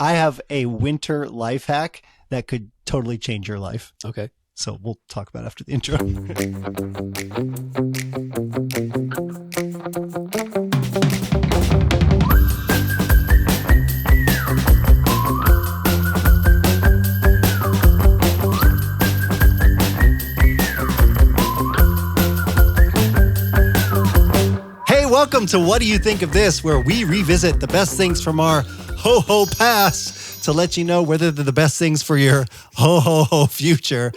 I have a winter life hack that could totally change your life. Okay. So we'll talk about it after the intro. Welcome to What Do You Think of This, where we revisit the best things from our ho-ho past to let you know whether they're the best things for your ho-ho-ho future.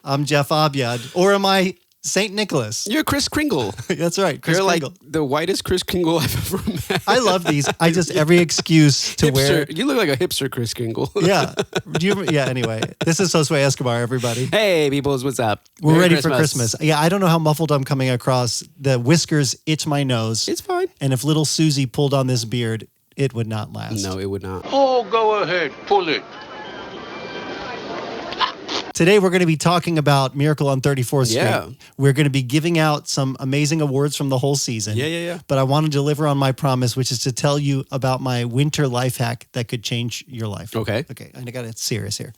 I'm Jeff Abyad, or am I St. Nicholas? You're Kris Kringle. That's right, Kris Kringle. Like the whitest Kris Kringle I've ever met. I love these. I just, every excuse to wear. You look like a hipster Kris Kringle. Yeah. Anyway, this is Josue Escobar, everybody. Hey, peoples, what's up? We're Merry ready Christmas. For Christmas. Yeah, I don't know how muffled I'm coming across. The whiskers itch my nose. It's fine. And if little Susie pulled on this beard, it would not last. No, it would not. Oh, go ahead. Pull it. Today, we're going to be talking about Miracle on 34th Street. Yeah. We're going to be giving out some amazing awards from the whole season. Yeah. But I want to deliver on my promise, which is to tell you about my winter life hack that could change your life. Okay. I got it serious here.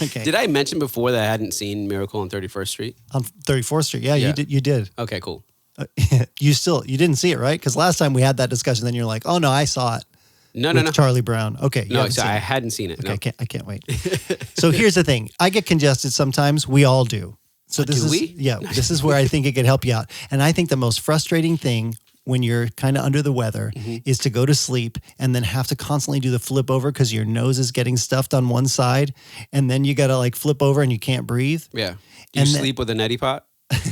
Okay. Did I mention before that I hadn't seen Miracle on 31st Street? On 34th Street? Yeah. You did. Okay, cool. You didn't see it, right? Because last time we had that discussion, then you're like, oh, no, I saw it. No. Charlie Brown. Okay. No, I hadn't seen it. Okay, no. I can't wait. So here's the thing. I get congested sometimes. We all do. So this is we? Yeah, this is where I think it could help you out. And I think the most frustrating thing when you're kind of under the weather is to go to sleep and then have to constantly do the flip over because your nose is getting stuffed on one side. And then you got to like flip over and you can't breathe. Yeah. Do you sleep with a neti pot?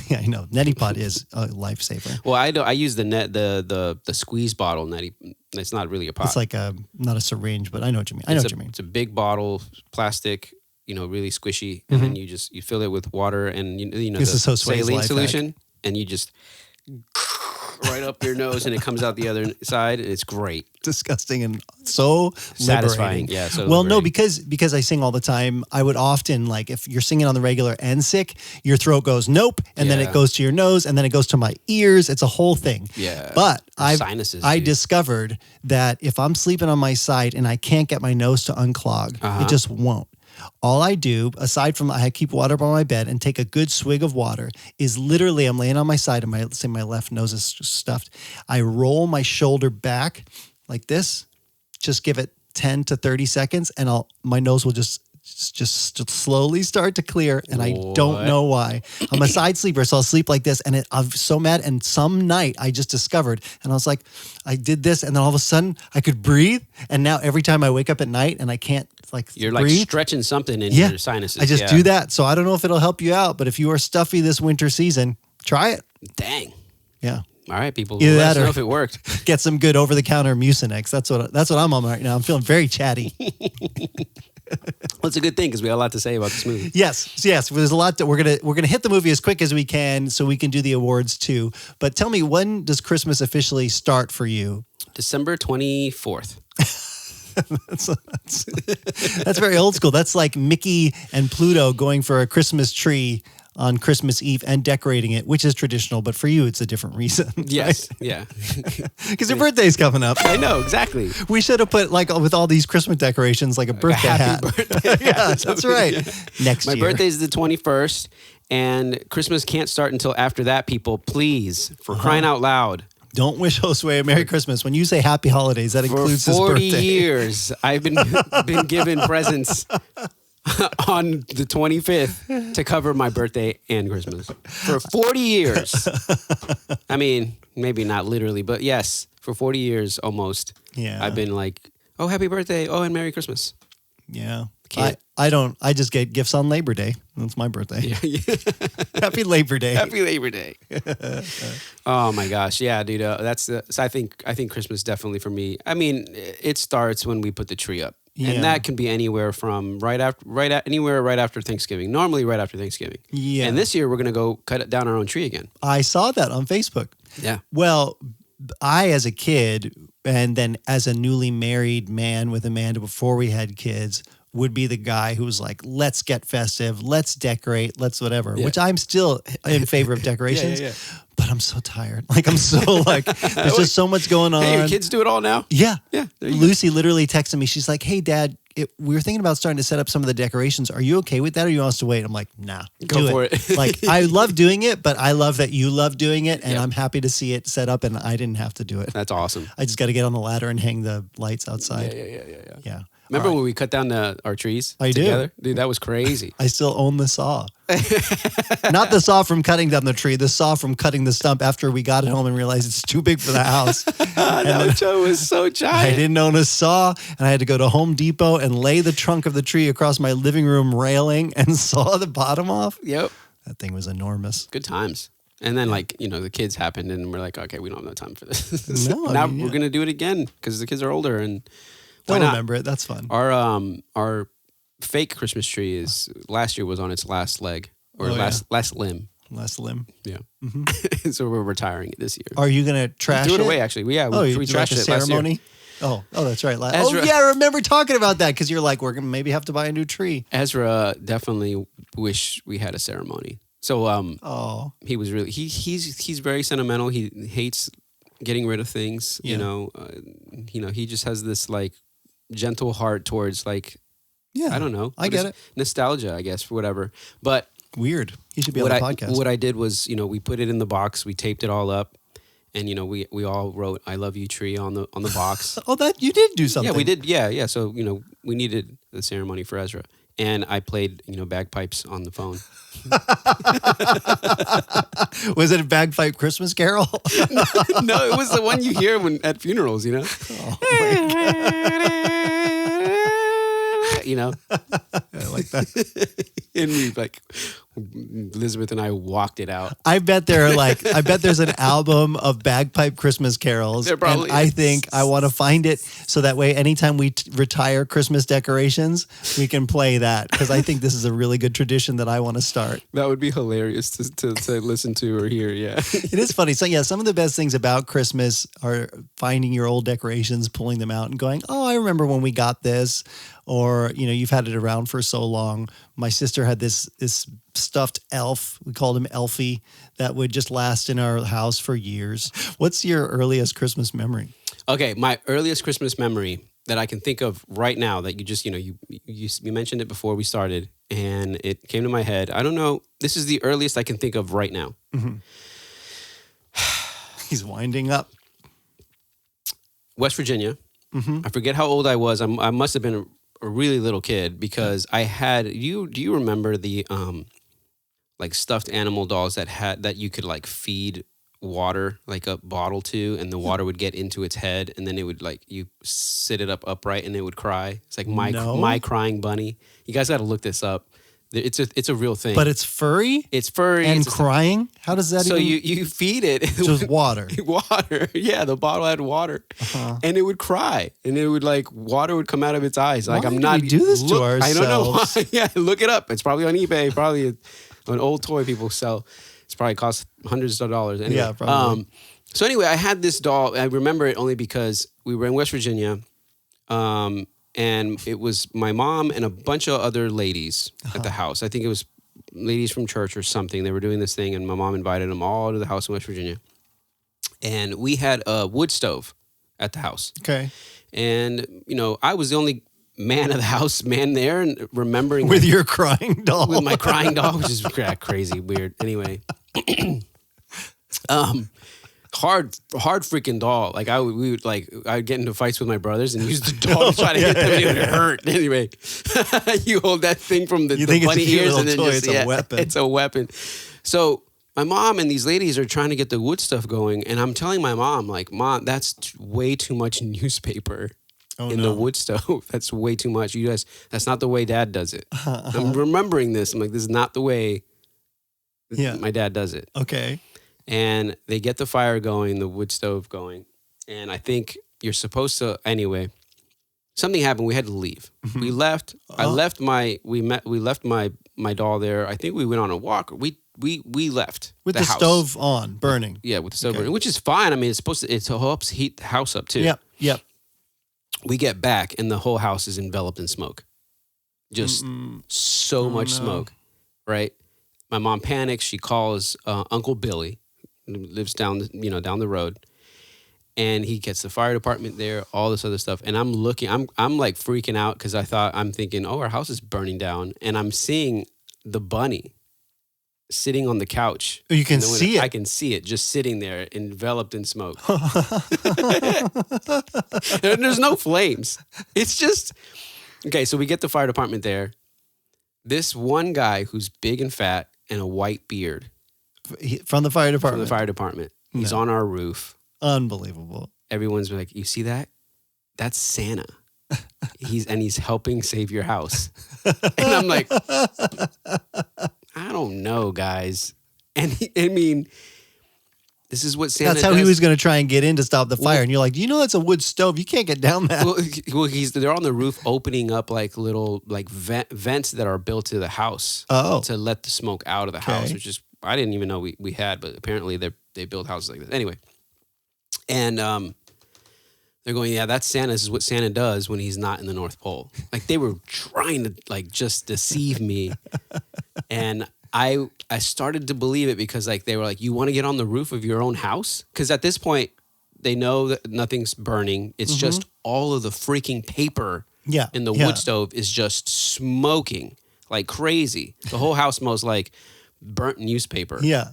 Yeah, I know. Neti pot is a lifesaver. Well, I use the squeeze bottle neti. It's not really a pot. It's like not a syringe, but I know what you mean. What you mean. It's a big bottle, plastic, really squishy, and then you fill it with water and this is so saline solution, and you just right up your nose, and it comes out the other side, and it's great. Disgusting and so satisfying. Liberating. Yeah. So well, liberating. no, because I sing all the time, I would often, like, if you're singing on the regular and sick, your throat goes nope, and then it goes to your nose, and then it goes to my ears. It's a whole thing. Yeah. But sinuses, I discovered that if I'm sleeping on my side and I can't get my nose to unclog, it just won't. All I do, aside from I keep water by my bed and take a good swig of water, is literally I'm laying on my side and my left nose is stuffed. I roll my shoulder back like this, just give it 10 to 30 seconds, and my nose will just slowly start to clear, and I don't know why. I'm a side sleeper, so I'll sleep like this, and I'm so mad. And some night I just discovered, and I was like, I did this, and then all of a sudden I could breathe, and now every time I wake up at night and I can't you're breathe, like stretching something in your sinuses. I just do that. So I don't know if it'll help you out, but if you are stuffy this winter season, try it. Dang. Yeah. All right, people. Either let us that or know if it worked. Get some good over-the-counter Mucinex. That's what I'm on right now. I'm feeling very chatty. Well, it's a good thing because we have a lot to say about this movie. Yes. There's a lot that we're gonna hit the movie as quick as we can so we can do the awards too. But tell me, when does Christmas officially start for you? December 24th. That's very old school. That's like Mickey and Pluto going for a Christmas tree on Christmas Eve and decorating it, which is traditional, but for you, it's a different reason. Yes, right? yeah. Because your birthday's coming up. I know, exactly. We should have put, like, with all these Christmas decorations, like a birthday hat. Birthday. Yeah, that's right. Next My year. birthday is the 21st, and Christmas can't start until after that, people. Please, for crying out loud. Don't wish Josue a Merry Christmas. When you say Happy Holidays, that includes his birthday. For 40 years, I've been given presents on the 25th to cover my birthday and Christmas. For 40 years. I mean, maybe not literally, but yes, for 40 years almost. Yeah. I've been like, oh, happy birthday. Oh, and Merry Christmas. Yeah. Can't. I don't. I just get gifts on Labor Day. That's my birthday. Yeah. Happy Labor Day. Happy Labor Day. Oh my gosh, yeah, dude. So I think Christmas definitely for me. I mean, it starts when we put the tree up, and that can be anywhere from right after Thanksgiving. Normally, right after Thanksgiving. Yeah. And this year we're gonna go cut down our own tree again. I saw that on Facebook. Yeah. Well, I, as a kid, and then as a newly married man with Amanda before we had kids, would be the guy who was like, let's get festive, let's decorate, let's whatever, Yeah. which I'm still in favor of decorations. Yeah. But I'm so tired. Like, I'm so like, there's just so much going on. Hey, your kids do it all now? Yeah. Yeah. there you go. Lucy literally texted me. She's like, hey, Dad, we were thinking about starting to set up some of the decorations. Are you okay with that, or you want us to wait? I'm like, nah, Go do for it. it. Like, I love doing it, but I love that you love doing it, and Yeah. I'm happy to see it set up, and I didn't have to do it. That's awesome. I just got to get on the ladder and hang the lights outside. Yeah. Remember All right. when we cut down our trees I do. together? Dude, that was crazy. I still own the saw. Not the saw from cutting down the tree, the saw from cutting the stump after we got it home and realized it's too big for the house. That show was so I giant. didn't own a saw, and I had to go to Home Depot and lay the trunk of the tree across my living room railing and saw the bottom off. Yep. That thing was enormous. Good times. And then, like, the kids happened, and we're like, okay, we don't have no time for this. No, I now mean, we're yeah. going to do it again because the kids are older, and why They'll not? remember it. That's fun. Our fake Christmas tree last year was on its last leg or Oh, last limb. Last limb. Yeah. So we're retiring it this year. Are you going to trash Do it? it away, actually. Yeah, Oh, we you do trashed like a it last year. ceremony? Oh, that's right. Ezra- yeah, I remember talking about that because you're like, we're going to maybe have to buy a new tree. Ezra definitely wish we had a ceremony. So Oh, he was really he's very sentimental. He hates getting rid of things. Yeah. He just has this like gentle heart towards like yeah. I don't know. I get it. Nostalgia, I guess, for whatever. But Weird. He should be on what the I podcast. what I did was we put it in the box. We taped it all up, and we all wrote "I love you, tree" on the box. Oh, that you did do something. Yeah, we did. Yeah. So we needed the ceremony for Ezra, and I played bagpipes on the phone. Was it a bagpipe Christmas carol? No, it was the one you hear at funerals. I like that. And we Elizabeth and I walked it out. I bet there's an album of bagpipe Christmas carols. There probably and I is. think I want to find it so that way anytime we retire Christmas decorations, we can play that because I think this is a really good tradition that I want to start. That would be hilarious to listen to or hear. Yeah. It is funny. So yeah, some of the best things about Christmas are finding your old decorations, pulling them out and going, oh, I remember when we got this. Or, you've had it around for so long. My sister had this stuffed elf. We called him Elfie that would just last in our house for years. What's your earliest Christmas memory? Okay, my earliest Christmas memory that I can think of right now that you just, you mentioned it before we started and it came to my head. I don't know. This is the earliest I can think of right now. Mm-hmm. He's winding up. West Virginia. Mm-hmm. I forget how old I was. I must have been a really little kid because I had do you remember the stuffed animal dolls that you could feed water like a bottle to and the water would get into its head and then it would you sit it up upright and it would cry. It's like my crying bunny. You guys got to look this up. It's a real thing. But it's furry? It's furry And crying? How does that so even... you feed it Just water. Water. Yeah, the bottle had water. Uh-huh. And it would cry. And it would water would come out of its eyes. Why do we do this to I don't know ourselves? why. Yeah, look it up. It's probably on eBay. Probably an old toy people sell. It's probably cost hundreds of dollars. Anyway, Yeah, probably. So anyway, I had this doll. I remember it only because we were in West Virginia. And it was my mom and a bunch of other ladies at the house. I think it was ladies from church or something. They were doing this thing, and my mom invited them all to the house in West Virginia. And we had a wood stove at the house. Okay. And, I was the only man of the house, there, and remembering... With your crying doll. With my crying doll, which is crazy, weird. Anyway. Hard freaking doll. I'd get into fights with my brothers and use the doll to try to hit them and it would hurt. Anyway, you hold that thing from the think it's a bunny cute ears little and then toy. just, It's a weapon. It's a weapon. So my mom and these ladies are trying to get the wood stuff going. And I'm telling my mom, Mom, that's way too much newspaper in the wood stove. That's way too much. You guys, that's not the way Dad does it. I'm remembering this. I'm like, this is not the way my dad does it. Okay. And they get the fire going, the wood stove going. And I think you're supposed to, anyway, something happened. We had to leave. Mm-hmm. We left. I left we left my doll there. I think we went on a walk. We left. With the house. stove on, burning. Yeah, with the stove Okay. burning, which is fine. I mean, it helps heat the house up too. Yep. We get back and the whole house is enveloped in smoke. Just so much smoke, right? My mom panics. She calls Uncle Billy, who lives down the road. And he gets the fire department there, all this other stuff. And I'm looking, I'm like freaking out because I'm thinking, oh, our house is burning down. And I'm seeing the bunny sitting on the couch. You can see it. I can see it just sitting there enveloped in smoke. And there's no flames. It's just, okay, so we get the fire department there. This one guy who's big and fat and a white beard. From the fire department. He's on our roof. Unbelievable. Everyone's like, you see that? That's Santa. He's helping save your house. And I'm like, I don't know, guys. And this is what Santa That's how does. he was going to try and get in to stop the fire. And you're like, that's a wood stove. You can't get down that. Well, they're on the roof opening up like little vents that are built to the house to let the smoke out of the house, which is, I didn't even know we had, but apparently they build houses like this. Anyway. And they're going, yeah, that's Santa. This is what Santa does when he's not in the North Pole. Like, they were trying to just deceive me. And I started to believe it because they were like, you want to get on the roof of your own house? Because at this point, they know that nothing's burning. It's just all of the freaking paper in the wood stove is just smoking like crazy. The whole house smells like burnt newspaper. Yeah.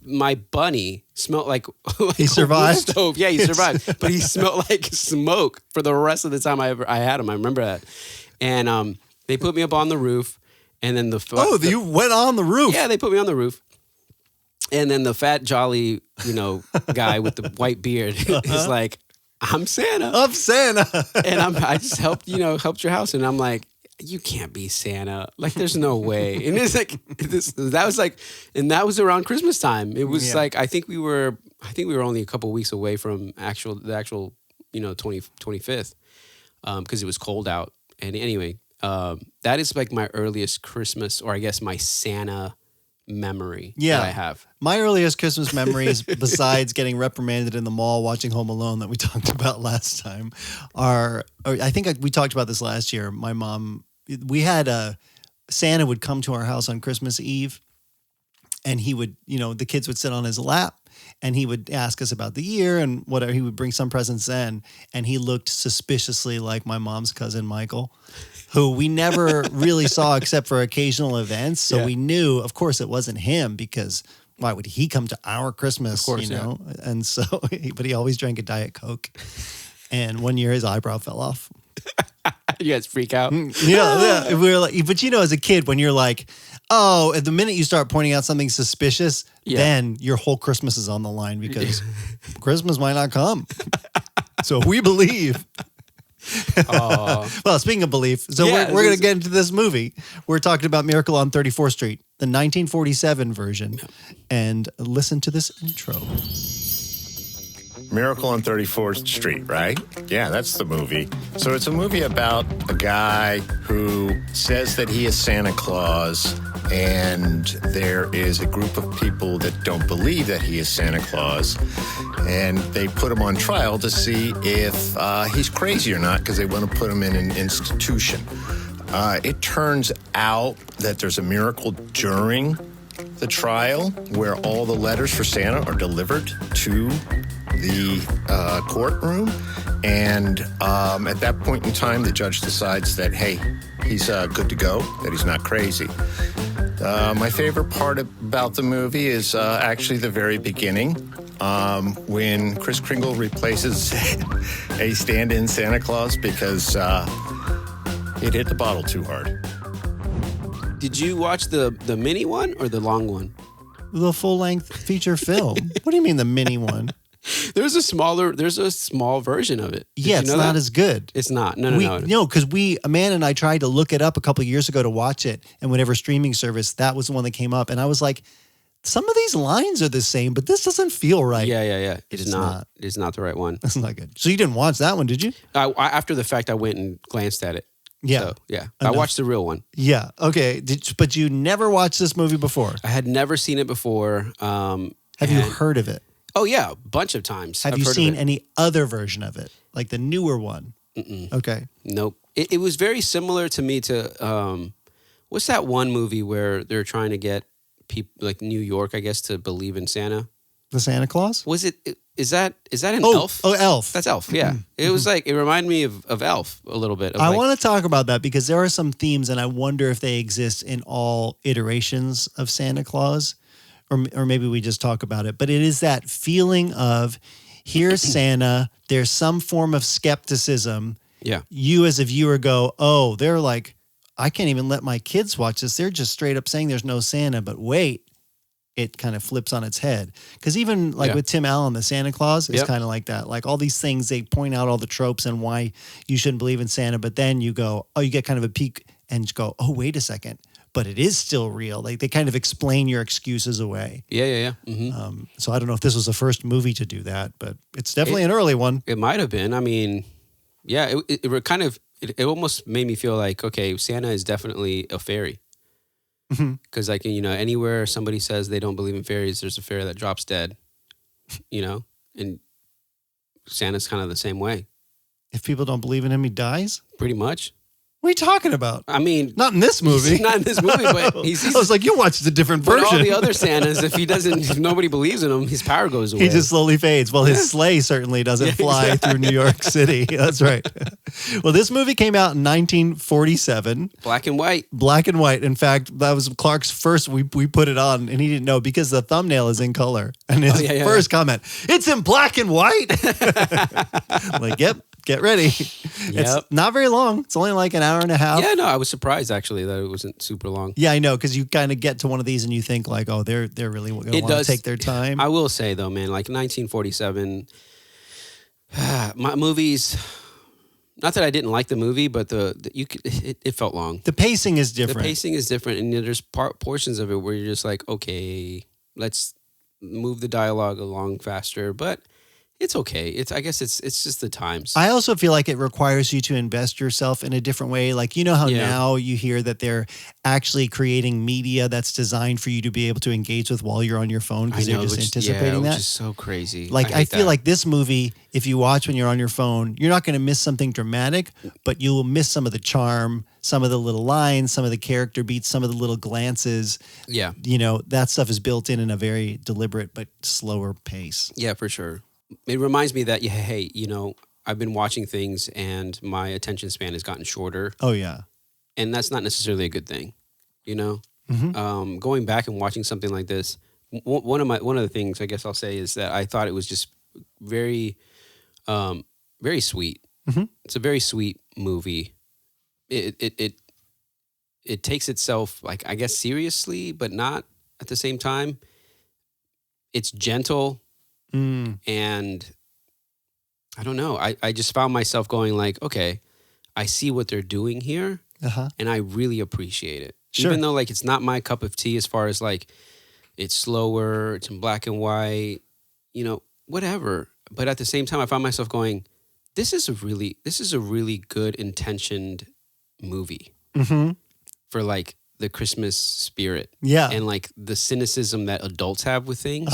My bunny smelled like he survived. A wood stove. Yeah, he survived, but he smelled like smoke for the rest of the time I had him. I remember that. And they put me up on the roof, and then you went on the roof. Yeah, they put me on the roof, and then the fat jolly guy with the white beard is like, "I'm Santa. I'm Santa," and I just helped your house, and I'm like, you can't be Santa. Like, there's no way. And it's like that was around Christmas time. It was I think we were only a couple of weeks away from the actual 25th because it was cold out. And anyway, that is like my earliest Christmas, or I guess my Santa memory that I have. My earliest Christmas memories, besides getting reprimanded in the mall watching Home Alone that we talked about last time, I think we talked about this last year. My mom, we had Santa would come to our house on Christmas Eve, and he would, the kids would sit on his lap, and he would ask us about the year and whatever. He would bring some presents in, and he looked suspiciously like my mom's cousin Michael, who we never really saw except for occasional events. So we knew, of course, it wasn't him, because why would he come to our Christmas, of course, And so, but he always drank a Diet Coke. And one year his eyebrow fell off. You guys freak out? Yeah. We were like, but as a kid, when you're like, oh, at the minute you start pointing out something suspicious, then your whole Christmas is on the line, because Christmas might not come. So we believe. Well, speaking of belief, so we're going to get into this movie. We're talking about Miracle on 34th Street, the 1947 version. And listen to this intro. Miracle on 34th Street, right? Yeah, that's the movie. So it's a movie about a guy who says that he is Santa Claus, and there is a group of people that don't believe that he is Santa Claus, and they put him on trial to see if he's crazy or not, because they want to put him in an institution. It turns out that there's a miracle during the trial where all the letters for Santa are delivered to the courtroom, and at that point in time, the judge decides that, hey, he's good to go, that he's not crazy. My favorite part about the movie is actually the very beginning, when Kris Kringle replaces a stand-in Santa Claus because it hit the bottle too hard. Did you watch the mini one or the long one? The full-length feature film. What do you mean the mini one? There's a small version of it. Yeah, it's not as good. It's not. No. No, because Amanda and I tried to look it up a couple of years ago to watch it, and whatever streaming service, that was the one that came up, and I was like, some of these lines are the same, but this doesn't feel right. Yeah. It's not. It's not the right one. That's not good. So you didn't watch that one, did you? After the fact, I went and glanced at it. Yeah. So, yeah. I watched the real one. Yeah. Okay. But you never watched this movie before? I had never seen it before. Have you heard of it? Oh, yeah. A bunch of times. Have you seen any other version of it? Like the newer one? Okay. Nope. It was very similar to me to what's that one movie where they're trying to get people like New York, I guess, to believe in Santa? The Santa Claus? Was it? Is that an Elf? Oh, Elf. That's Elf. Yeah. It was like it reminded me of Elf a little bit. I want to talk about that because there are some themes, and I wonder if they exist in all iterations of Santa Claus, or maybe we just talk about it. But it is that feeling of here's Santa. There's some form of skepticism. Yeah. You as a viewer go, oh, they're like, I can't even let my kids watch this. They're just straight up saying there's no Santa. But wait, it kind of flips on its head. Because even like with Tim Allen, the Santa Claus is kind of like that. Like all these things, they point out all the tropes and why you shouldn't believe in Santa. But then you go, oh, you get kind of a peek and go, oh, wait a second. But it is still real. Like they kind of explain your excuses away. Yeah. Mm-hmm. So I don't know if this was the first movie to do that, but it's definitely an early one. It might have been. I mean, yeah, it almost made me feel like, okay, Santa is definitely a fairy. Because like, anywhere somebody says they don't believe in fairies, there's a fairy that drops dead, and Santa's kind of the same way. If people don't believe in him, he dies? Pretty much. What are you talking about? I mean, not in this movie. Not in this movie, but I was like, you watched a different version. But all the other Santas, if nobody believes in him, his power goes away. He just slowly fades. Well, his sleigh certainly doesn't fly through New York City. That's right. Well, this movie came out in 1947. Black and white. Black and white. In fact, that was Clark's first. We put it on, and he didn't know because the thumbnail is in color. And his first comment, it's in black and white. Like, yep. Get ready. It's not very long. It's only like an hour and a half. Yeah, no, I was surprised actually that it wasn't super long. Yeah, I know, because you kind of get to one of these and you think like, oh, they're really going to want to take their time. I will say though, man, like 1947, my movies. Not that I didn't like the movie, but it felt long. The pacing is different. The pacing is different, and there's portions of it where you're just like, okay, let's move the dialogue along faster, but. It's okay. I guess it's just the times. I also feel like it requires you to invest yourself in a different way. Like, how now you hear that they're actually creating media that's designed for you to be able to engage with while you're on your phone because they're just anticipating that. Which is so crazy. Like, I feel like this movie, if you watch when you're on your phone, you're not going to miss something dramatic, but you will miss some of the charm, some of the little lines, some of the character beats, some of the little glances. Yeah. That stuff is built in a very deliberate but slower pace. Yeah, for sure. It reminds me that, hey, I've been watching things and my attention span has gotten shorter. Oh, yeah. And that's not necessarily a good thing, Mm-hmm. Going back and watching something like this, one of the things I guess I'll say is that I thought it was just very, very sweet. Mm-hmm. It's a very sweet movie. It takes itself, like, I guess, seriously, but not at the same time. It's gentle. And I don't know. I just found myself going like, okay, I see what they're doing here, and I really appreciate it. Sure. Even though like it's not my cup of tea as far as like it's slower, it's in black and white, whatever. But at the same time, I found myself going, this is a really good intentioned movie for like the Christmas spirit. Yeah. And like the cynicism that adults have with things,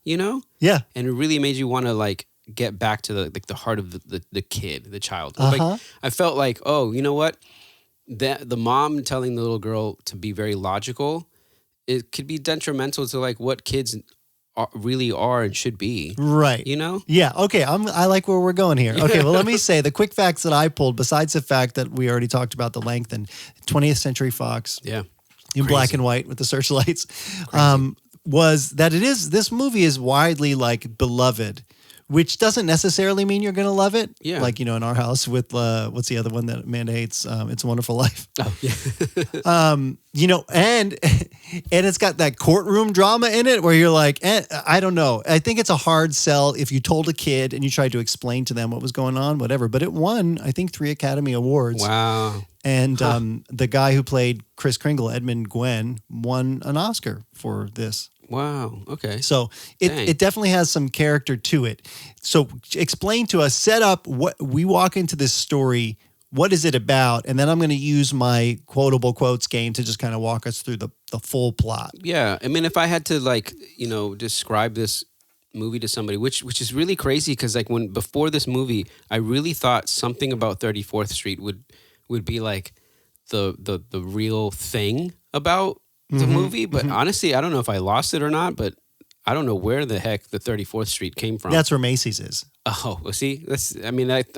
Yeah. And it really made you want to like get back to the heart of the kid, the child. Like, I felt like, oh, you know what? The mom telling the little girl to be very logical, it could be detrimental to like what kids really are and should be. Right. Yeah. Okay. I like where we're going here. Okay. Well, let me say the quick facts that I pulled, besides the fact that we already talked about the length and 20th Century Fox. Yeah. In black and white with the searchlights, was that this movie is widely like beloved, which doesn't necessarily mean you're going to love it. Yeah. Like, in our house with, what's the other one that Amanda hates? It's a Wonderful Life. Oh, yeah. And it's got that courtroom drama in it where you're like, I don't know. I think it's a hard sell if you told a kid and you tried to explain to them what was going on, whatever. But it won, I think, 3 Academy Awards. Wow. And the guy who played Kris Kringle, Edmund Gwenn, won an Oscar for this. Wow. Okay. So it definitely has some character to it. So explain to us, set up what we walk into this story. What is it about? And then I'm going to use my quotable quotes game to just kind of walk us through the full plot. Yeah. I mean, if I had to like, describe this movie to somebody, which is really crazy because like before this movie, I really thought something about 34th Street would be like the real thing about the movie. But honestly, I don't know if I lost it or not, but I don't know where the heck the 34th Street came from. That's where Macy's is. Oh, well, see, I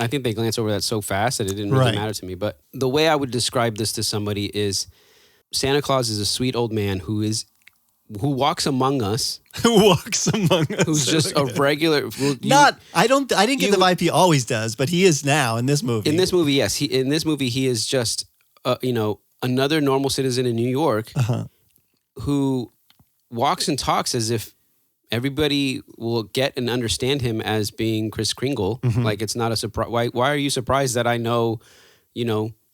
think they glance over that so fast that it didn't really matter to me. But the way I would describe this to somebody is Santa Claus is a sweet old man who walks among us. Who walks among us. Who's just a regular. I didn't get the vibe he always does, but he is now in this movie. In this movie, yes. In this movie, he is just, another normal citizen in New York who walks and talks as if everybody will get and understand him as being Kris Kringle. Like it's not a surprise. Why are you surprised that I know,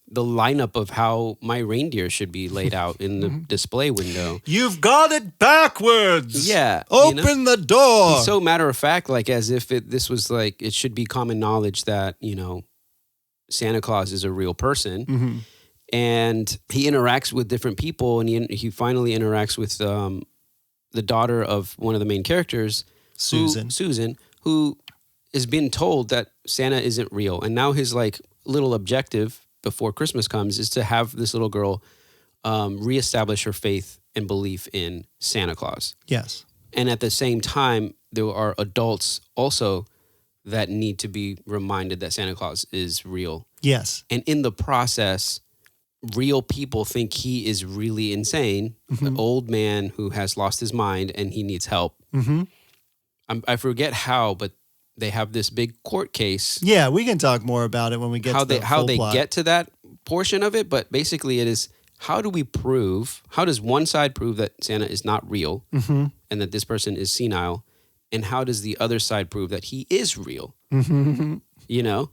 the lineup of how my reindeer should be laid out in the display window? You've got it backwards. Yeah. Open the door. He's so matter of fact, like as if this was like, it should be common knowledge that, Santa Claus is a real person. And he interacts with different people, and he finally interacts with the daughter of one of the main characters, Susan, who has been told that Santa isn't real. And now his like little objective before Christmas comes is to have this little girl reestablish her faith and belief in Santa Claus. Yes. And at the same time, there are adults also that need to be reminded that Santa Claus is real. Yes. And in the process, real people think he is really insane, an old man who has lost his mind and he needs help. I forget how, but they have this big court case. Yeah, we can talk more about it when we get to the how full they plot. get to that portion of it. But basically, it is how does one side prove that Santa is not real and that this person is senile, and how does the other side prove that he is real?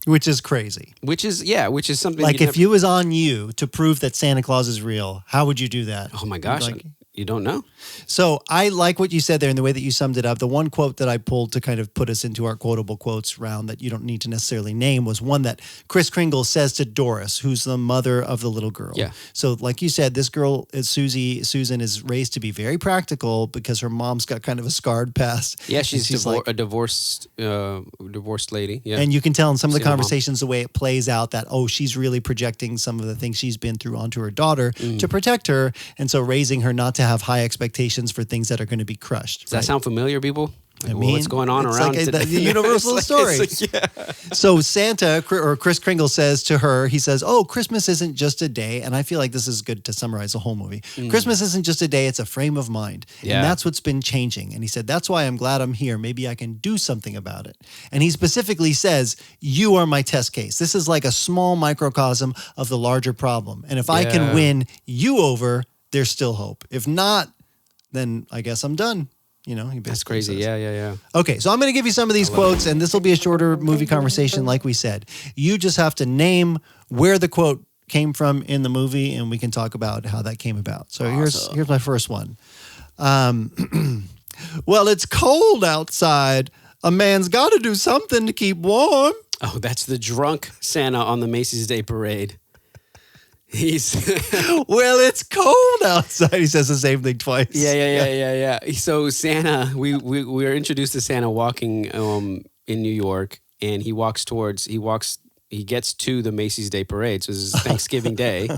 Which is crazy. Which is something like if you was on you to prove that Santa Claus is real, how would you do that? Oh my gosh. You don't know. So I like what you said there in the way that you summed it up. The one quote that I pulled to kind of put us into our quotable quotes round that you don't need to necessarily name was one that Kris Kringle says to Doris, who's the mother of the little girl. Yeah. So like you said, this girl, Susan, is raised to be very practical because her mom's got kind of a scarred past. Yeah, she's a divorced lady. Yeah. And you can tell in some of the conversations the way it plays out that, she's really projecting some of the things she's been through onto her daughter to protect her. And so raising her not to have high expectations for things that are going to be crushed. Does that sound familiar, people? I mean, what's going on around today? The universal story. So Santa, or Kris Kringle says to her, he says, Christmas isn't just a day. And I feel like this is good to summarize the whole movie. Christmas isn't just a day, it's a frame of mind. Yeah. And that's what's been changing. And he said, that's why I'm glad I'm here. Maybe I can do something about it. And he specifically says, you are my test case. This is like a small microcosm of the larger problem. And if I can win you over, there's still hope. If not, then I guess I'm done. That's crazy. Says. Yeah. Okay, so I'm going to give you some of these quotes, and this will be a shorter movie conversation, like we said. You just have to name where the quote came from in the movie, and we can talk about how that came about. So here's my first one. Well, it's cold outside. A man's got to do something to keep warm. Oh, that's the drunk Santa on the Macy's Day Parade. He's well, it's cold outside. He says the same thing twice. Yeah. So Santa, we were introduced to Santa walking in New York, and he gets to the Macy's Day Parade. So this is Thanksgiving Day.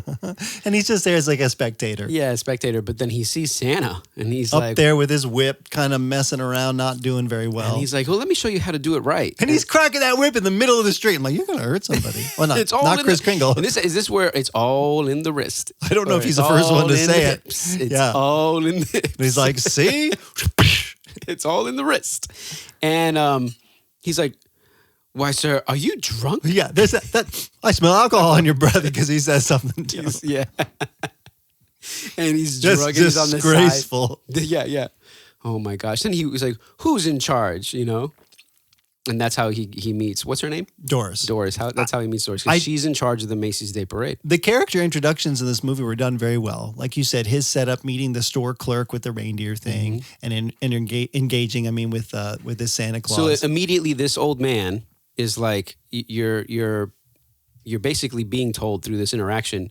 And he's just there as like a spectator. Yeah, a spectator. But then he sees Santa, and he's up there with his whip, kind of messing around, not doing very well. And he's like, well, let me show you how to do it right. And he's cracking that whip in the middle of the street. I'm like, you're going to hurt somebody. Well, not, it's all not Kris Kringle. And is this where it's all in the wrist? I don't know if he's the first one to say it. It's all in the hips. And he's like, see? It's all in the wrist. And he's like, why, sir, are you drunk? Yeah, there's that I smell alcohol on your breath because he says something to him. Yeah. And he's just drunk and he's on the disgraceful. side. Yeah. Oh my gosh. Then he was like, who's in charge, And that's how he meets, what's her name? Doris. That's how he meets Doris. Because she's in charge of the Macy's Day Parade. The character introductions in this movie were done very well. Like you said, his setup, meeting the store clerk with the reindeer thing, and engaging, with this Santa Claus. So immediately this old man is like, you're basically being told through this interaction,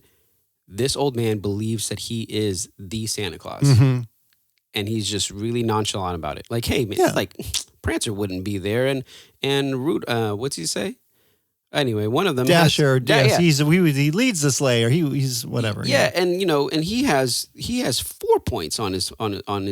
this old man believes that he is the Santa Claus. And he's just really nonchalant about it. Like, hey, man, Prancer wouldn't be there, and what's he say? Anyway, one of them Dasher, he leads the sleigh, or he's whatever. Yeah, and and he has 4 points on his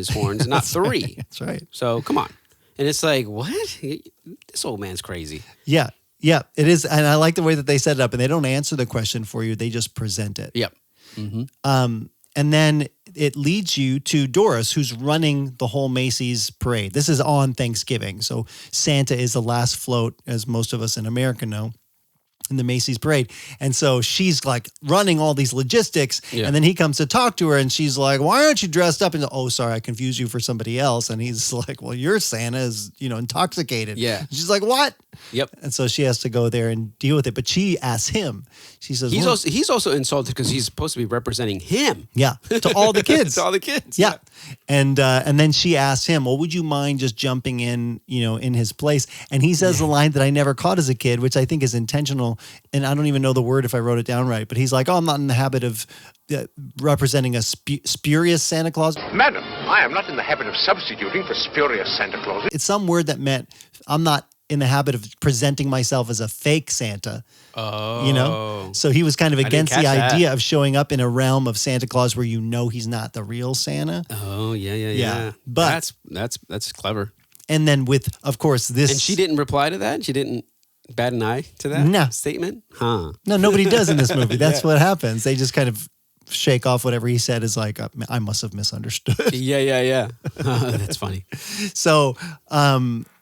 horns, not 3. Right. That's right. So come on, and it's like, what? This old man's crazy. Yeah, it is, and I like the way that they set it up, and they don't answer the question for you; they just present it. Yep. Mm-hmm. And then it leads you to Doris, who's running the whole Macy's parade. This is on Thanksgiving, so Santa is the last float, as most of us in America know, in the Macy's parade. And so she's like running all these logistics. Yeah. And then he comes to talk to her and she's like, why aren't you dressed up? And oh, sorry, I confused you for somebody else. And he's like, well, your Santa is, intoxicated. Yeah. And she's like, what? Yep. And so she has to go there and deal with it. But she asks him, she says, he's also insulted because he's supposed to be representing him. Yeah. To all the kids. To all the kids. Yeah. And then she asks him, well, would you mind just jumping in, in his place? And he says the line that I never caught as a kid, which I think is intentional. And I don't even know the word if I wrote it down right. But he's like, oh, I'm not in the habit of representing a spurious Santa Claus. Madam, I am not in the habit of substituting for spurious Santa Claus. It's some word that meant I'm not in the habit of presenting myself as a fake Santa. Oh. So he was kind of against the idea of showing up in a realm of Santa Claus where he's not the real Santa. Oh, yeah. But that's clever. And then with, of course, this... And she didn't reply to that? She didn't bat an eye to that statement? Huh. No, nobody does in this movie. That's what happens. They just kind of shake off whatever he said as like, I must have misunderstood. Yeah. That's funny. So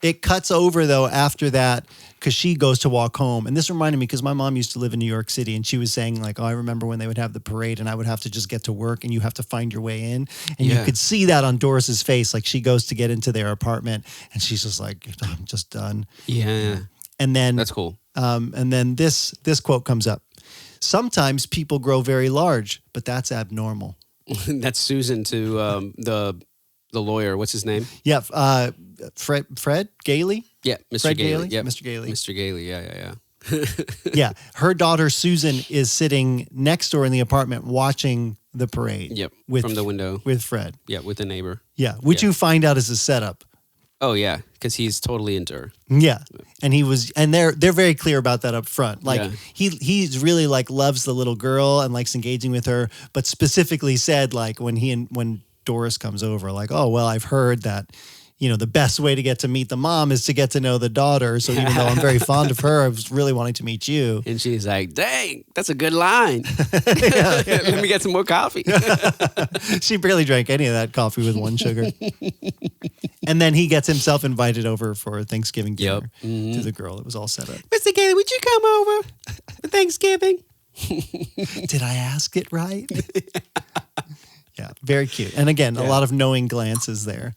it cuts over, though, after that, because she goes to walk home. And this reminded me, because my mom used to live in New York City, and she was saying, like, oh, I remember when they would have the parade, and I would have to just get to work, and you have to find your way in. And you could see that on Doris's face. Like, she goes to get into their apartment, and she's just like, I'm just done. Yeah. And then... That's cool. And then this quote comes up. Sometimes people grow very large, but that's abnormal. That's Susan to the lawyer. What's his name? Yeah, Fred Gailey? Yeah, Mr. Fred Gailey. Yeah, Mr. Gailey. Mr. Gailey, yeah. Yeah, her daughter Susan is sitting next door in the apartment watching the parade. Yep, from the window. With Fred. Yeah, with the neighbor. Yeah, which you find out is a setup. Oh, yeah, because he's totally into her. Yeah, and they're very clear about that up front. Like, he's really, like, loves the little girl and likes engaging with her, but specifically said, like, when Doris comes over, like, oh, well, I've heard that, the best way to get to meet the mom is to get to know the daughter. So even though I'm very fond of her, I was really wanting to meet you. And she's like, dang, that's a good line. Let me get some more coffee. She barely drank any of that coffee with one sugar. And then he gets himself invited over for Thanksgiving dinner to the girl. It was all set up. Mr. Gailey, would you come over for Thanksgiving? Did I ask it right? Yeah, very cute. And again, a lot of knowing glances there.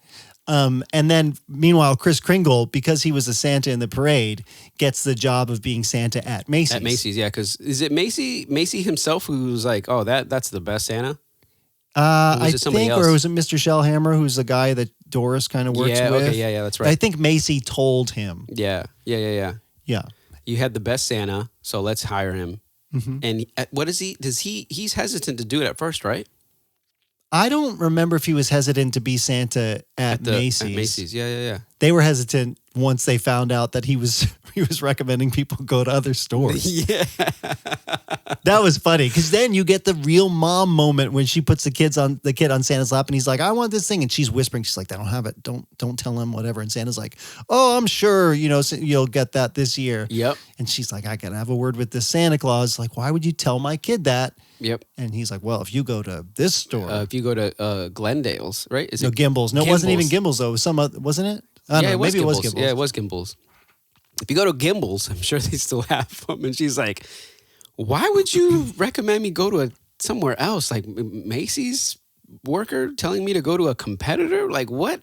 And then, meanwhile, Kris Kringle, because he was a Santa in the parade, gets the job of being Santa at Macy's. At Macy's, yeah. Because is it Macy himself who's like, oh, that's the best Santa? I think, else? Or was it Mr. Shellhammer, who's the guy that Doris kind of works with? Okay, yeah, that's right. I think Macy told him. Yeah. Yeah. You had the best Santa, so let's hire him. Mm-hmm. And what is he? He's hesitant to do it at first, right? I don't remember if he was hesitant to be Santa at Macy's. At Macy's, yeah. They were hesitant once they found out that he was recommending people go to other stores. Yeah. That was funny, because then you get the real mom moment when she puts the kid on Santa's lap, and he's like, I want this thing. And she's whispering, she's like, I don't have it. Don't tell him, whatever. And Santa's like, oh, I'm sure, you'll get that this year. Yep. And she's like, I gotta have a word with this Santa Claus. Like, why would you tell my kid that? Yep. And he's like, well, if you go to this store. If you go to Glendale's, right? Is it Gimbel's? No, Gimbel's. It wasn't even Gimbel's, though. It was some other, wasn't it? I don't know. Maybe it was Gimbel's. Yeah, it was Gimbel's. If you go to Gimbel's, I'm sure they still have them. And she's like, why would you recommend me go to somewhere else? Like Macy's worker telling me to go to a competitor? Like, what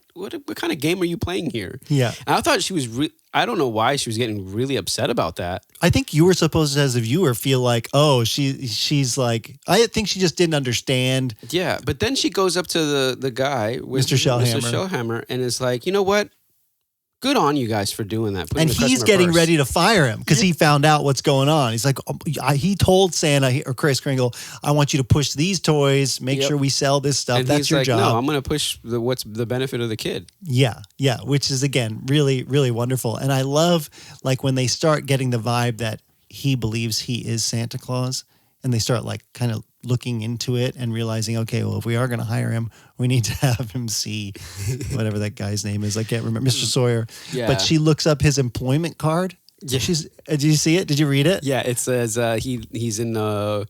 kind of game are you playing here? Yeah. And I thought she was I don't know why she was getting really upset about that. I think you were supposed to, as a viewer, feel like, oh, she's like, I think she just didn't understand. Yeah, but then she goes up to the guy, with Mr. Shellhammer, and is like, you know what? Good on you guys for doing that. And he's getting ready to fire him because he found out what's going on. He's like, he told Santa or Kris Kringle, I want you to push these toys, make sure we sell this stuff. And that's your job. No, I'm going to push what's the benefit of the kid. Yeah, which is, again, really, really wonderful. And I love, like, when they start getting the vibe that he believes he is Santa Claus, and they start, like, kind of looking into it and realizing, okay, well, if we are going to hire him, we need to have him see whatever that guy's name is. I can't remember, Mr. Sawyer. Yeah. But she looks up his employment card. Yeah. Did you see it? Did you read it? Yeah, it says he's in... well,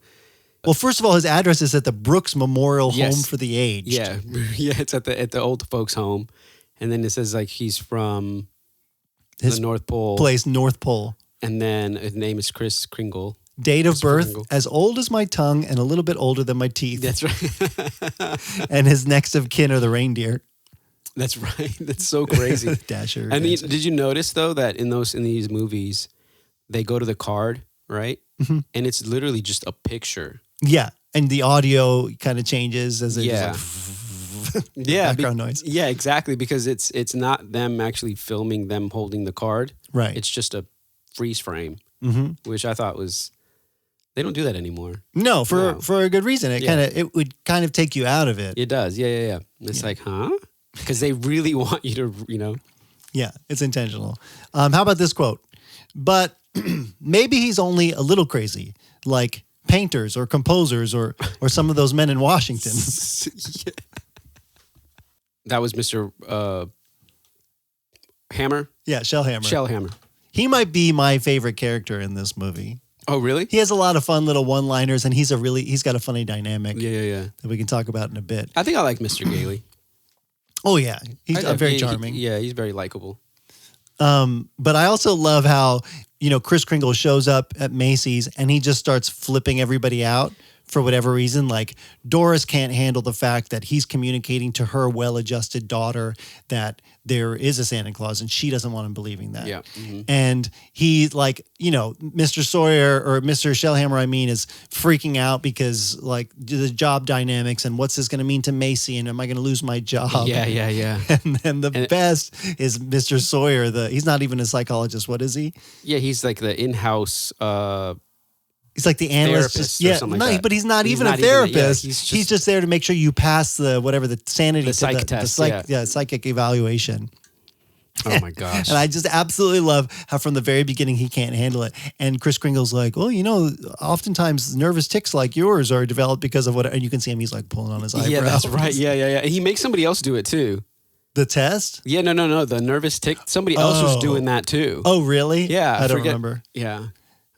first of all, his address is at the Brooks Memorial Home for the Aged. Yeah, it's at the old folks' home. And then it says, like, he's from the North Pole. Place, North Pole. And then his name is Kris Kringle. Date of birth, as old as my tongue and a little bit older than my teeth. That's right. And his next of kin are the reindeer. That's right. That's so crazy. Dasher. I mean, did you notice, though, that in these movies, they go to the card, right? Mm-hmm. And it's literally just a picture. Yeah. And the audio kind of changes as it background noise. Yeah, exactly. Because it's not them actually filming them holding the card. Right. It's just a freeze frame, which I thought was... They don't do that anymore. No, for a good reason. It would kind of take you out of it. It does. Yeah. It's like, huh? Because they really want you to, Yeah, it's intentional. How about this quote? But maybe he's only a little crazy, like painters or composers or some of those men in Washington. Yeah. That was Mr. Hammer? Yeah, Shellhammer. Shellhammer. He might be my favorite character in this movie. Oh, really? He has a lot of fun little one-liners, and he's got a funny dynamic. Yeah. That we can talk about in a bit. I think I like Mr. Gailey. Oh, yeah. He's very charming. He's very likable. But I also love how, Kris Kringle shows up at Macy's, and he just starts flipping everybody out for whatever reason. Like, Doris can't handle the fact that he's communicating to her well-adjusted daughter that there is a Santa Claus, and she doesn't want him believing that. Yeah. Mm-hmm. And he, like, Mr. Sawyer or Mr. Shellhammer, is freaking out because, like, the job dynamics and what's this going to mean to Macy, and am I going to lose my job? Yeah. And then the best is Mr. Sawyer. He's not even a psychologist. What is he? Yeah, he's like the in-house... He's like the analyst, but he's not even a therapist. He's just there to make sure you pass the sanity the psych test, psychic evaluation. Oh my gosh! And I just absolutely love how from the very beginning he can't handle it. And Kris Kringle's like, well, oftentimes nervous tics like yours are developed because of what. And you can see him; he's like pulling on his eyebrows. Yeah, that's right. Yeah. And he makes somebody else do it too. The test? Yeah, no. The nervous tic. Somebody else was doing that too. Oh, really? Yeah, I don't remember. Yeah.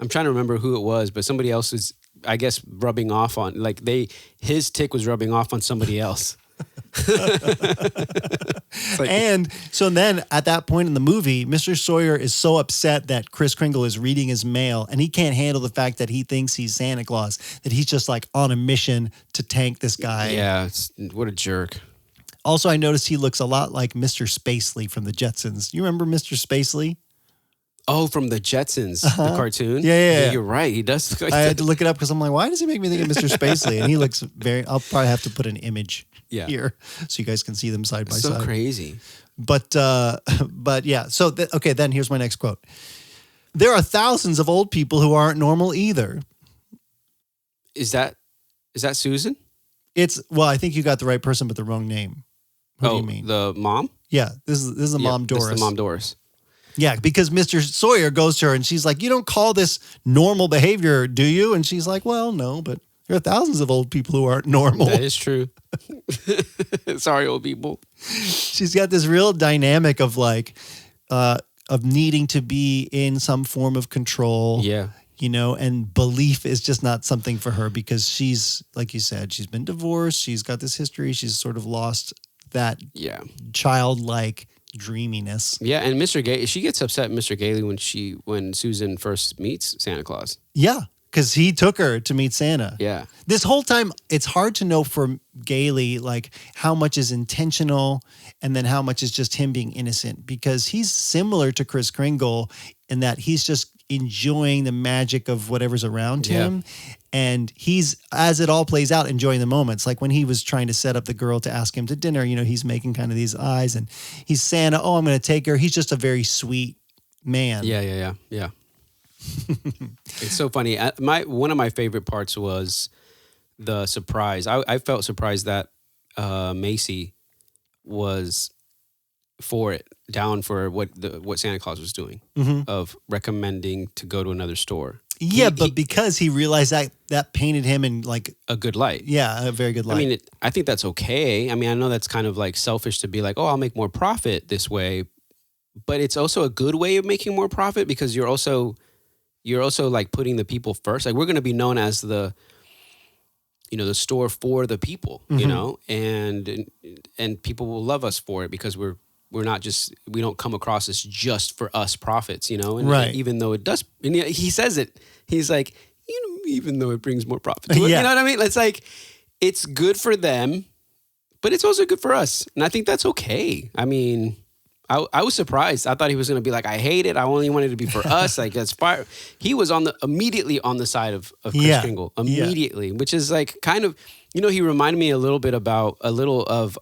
I'm trying to remember who it was, but somebody else was, I guess, rubbing off on, like his tick was rubbing off on somebody else. And so then at that point in the movie, Mr. Sawyer is so upset that Kris Kringle is reading his mail, and he can't handle the fact that he thinks he's Santa Claus, that he's just like on a mission to tank this guy. Yeah, what a jerk. Also, I noticed he looks a lot like Mr. Spacely from the Jetsons. You remember Mr. Spacely? Oh, from the Jetsons, the cartoon? Yeah. You're right. He does look like I had to look it up because I'm like, why does he make me think of Mr. Spacely? And he looks I'll probably have to put an image here so you guys can see them side by side. So crazy. But yeah. So, then here's my next quote. There are thousands of old people who aren't normal either. Is that Susan? I think you got the right person, but the wrong name. What do you mean? The mom? Yeah. This is the mom, Doris. This is the mom, Doris. Yeah, because Mr. Sawyer goes to her and she's like, you don't call this normal behavior, do you? And she's like, well, no, but there are thousands of old people who aren't normal. That is true. Sorry, old people. She's got this real dynamic of like, of needing to be in some form of control. Yeah. And belief is just not something for her because she's, like you said, she's been divorced. She's got this history. She's sort of lost that childlike dreaminess. Yeah, and Mr. Gailey, she gets upset at Mr. Gailey when Susan first meets Santa Claus. Yeah, because he took her to meet Santa. Yeah. This whole time, it's hard to know for Gailey, like, how much is intentional and then how much is just him being innocent, because he's similar to Kris Kringle in that he's just enjoying the magic of whatever's around him. And he's, as it all plays out, enjoying the moments. Like when he was trying to set up the girl to ask him to dinner, he's making kind of these eyes and he's Santa. Oh, I'm going to take her. He's just a very sweet man. Yeah. It's so funny. One of my favorite parts was the surprise. I felt surprised that Macy was down for what Santa Claus was doing, of recommending to go to another store. Yeah, but because he realized that painted him in like a good light. Yeah, a very good light. I mean, I think that's okay. I mean, I know that's kind of like selfish to be like, oh, I'll make more profit this way, but it's also a good way of making more profit because you're also like putting the people first. Like we're going to be known as the store for the people, and people will love us for it because we don't come across as just for us profits, and right. Even though it does, and he says it, he's like, even though it brings more profit to it, you know what I mean? It's like, it's good for them, but it's also good for us. And I think that's okay. I mean, I was surprised. I thought he was going to be like, I hate it. I only wanted it to be for us. Like that's fire. He was immediately on the side of Kris Kringle immediately, which is like kind of, he reminded me a little of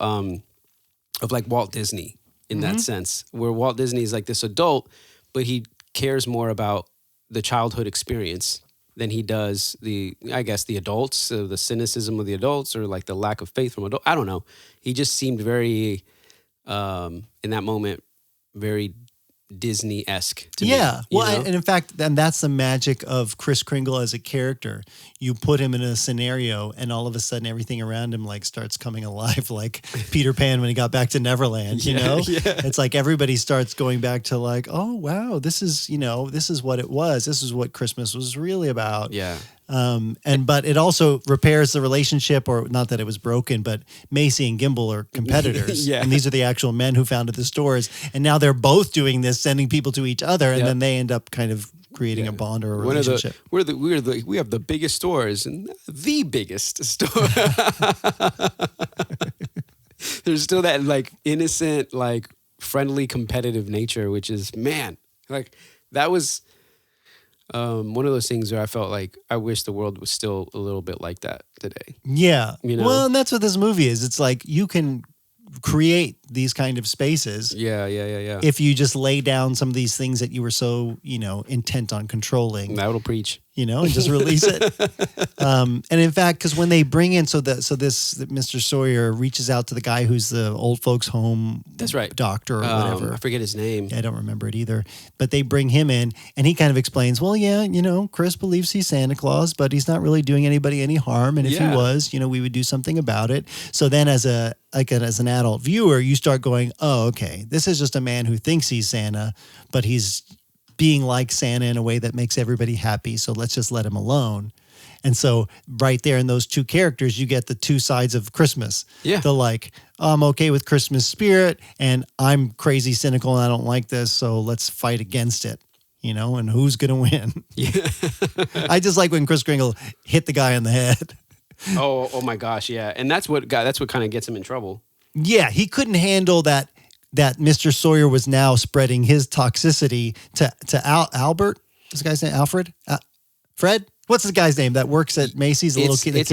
like Walt Disney in that sense, where Walt Disney is like this adult, but he cares more about the childhood experience than he does the adults, the cynicism of the adults, or like the lack of faith from adults. I don't know. He just seemed very, in that moment, very Disney-esque to me. Yeah. Well, and in fact, and that's the magic of Kris Kringle as a character. You put him in a scenario and all of a sudden everything around him like starts coming alive, like Peter Pan when he got back to Neverland, Yeah. It's like everybody starts going back to like, oh, wow, this is what it was. This is what Christmas was really about. Yeah. But it also repairs the relationship, or not that it was broken, but Macy and Gimbal are competitors. Yeah. And these are the actual men who founded the stores. And now they're both doing this, sending people to each other. And then they end up kind of creating a bond or a relationship. We have the biggest stores and the biggest store. There's still that like innocent, like friendly, competitive nature, which is, man, like that was one of those things where I felt like I wish the world was still a little bit like that today. Yeah. Well, and that's what this movie is. It's like you can create these kind of spaces. Yeah. If you just lay down some of these things that you were so, intent on controlling. That'll preach. And just release it. And in fact, because when they bring in, so this Mr. Sawyer reaches out to the guy who's the old folks home. That's right. Doctor or whatever. I forget his name. I don't remember it either. But they bring him in and he kind of explains, well, yeah, Kris believes he's Santa Claus, but he's not really doing anybody any harm. And if he was, we would do something about it. So then as an adult viewer, you start going, oh, okay, this is just a man who thinks he's Santa, but he's being like Santa in a way that makes everybody happy. So let's just let him alone. And so right there in those two characters, you get the two sides of Christmas. Yeah. The like, I'm okay with Christmas spirit and I'm crazy cynical and I don't like this. So let's fight against it, and who's going to win? Yeah. I just like when Kris Kringle hit the guy on the head. Oh my gosh. Yeah. And that's what kind of gets him in trouble. Yeah. He couldn't handle that Mr. Sawyer was now spreading his toxicity to Albert. What's the guy's name? Alfred? Fred? What's the guy's name that works at Macy's? I think it's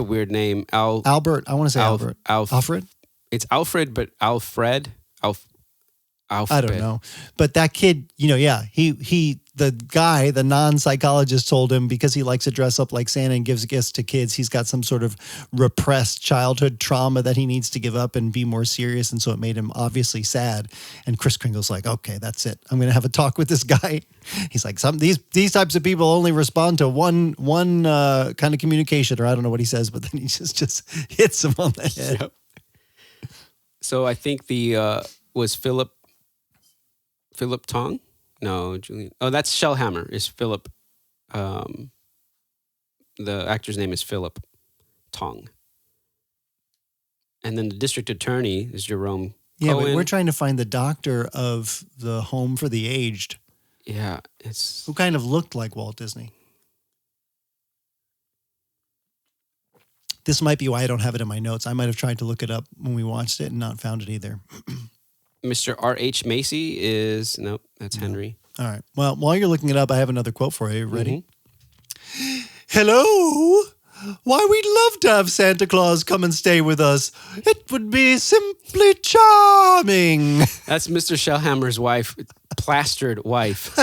a weird name. Albert. I want to say Albert. Alfred? It's Alfred, but Alfred. Alfred. I don't know. But that kid, the non-psychologist told him because he likes to dress up like Santa and gives gifts to kids, he's got some sort of repressed childhood trauma that he needs to give up and be more serious. And so it made him obviously sad. And Kris Kringle's like, okay, that's it. I'm going to have a talk with this guy. He's like, these types of people only respond to one kind of communication, or I don't know what he says, but then he just hits him on the head. Yep. So I think was Philip Tong? No, Julian. Oh, that's Shellhammer. Is Philip? The actor's name is Philip Tong. And then the district attorney is Jerome Yeah, Cohen. but we're trying to find the doctor of the home for the aged. Yeah, who kind of looked like Walt Disney. This might be why I don't have it in my notes. I might have tried to look it up when we watched it and not found it either. Mr. R.H. Macy is... Nope, that's Henry. All right. Well, while you're looking it up, I have another quote for you. Ready? Mm-hmm. Hello. Why, we'd love to have Santa Claus come and stay with us. It would be simply charming. That's Mr. Shellhammer's wife, plastered wife.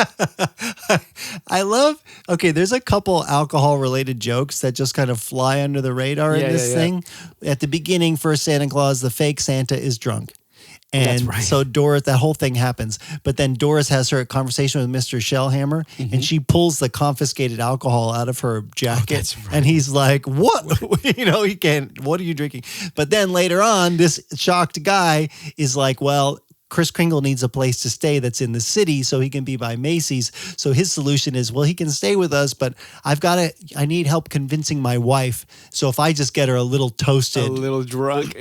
I love, okay, there's a couple alcohol-related jokes that just kind of fly under the radar in this thing. At the beginning, first Santa Claus, the fake Santa is drunk. And That's right. so Doris, that whole thing happens. But then Doris has her conversation with Mr. Shellhammer, and she pulls the confiscated alcohol out of her jacket. That's right. And he's like, what? He can't, what are you drinking? But then later on, this shocked guy is like, well, Kris Kringle needs a place to stay that's in the city so he can be by Macy's. So his solution is, well, he can stay with us, but I need help convincing my wife. So if I just get her a little toasted. A little drunk.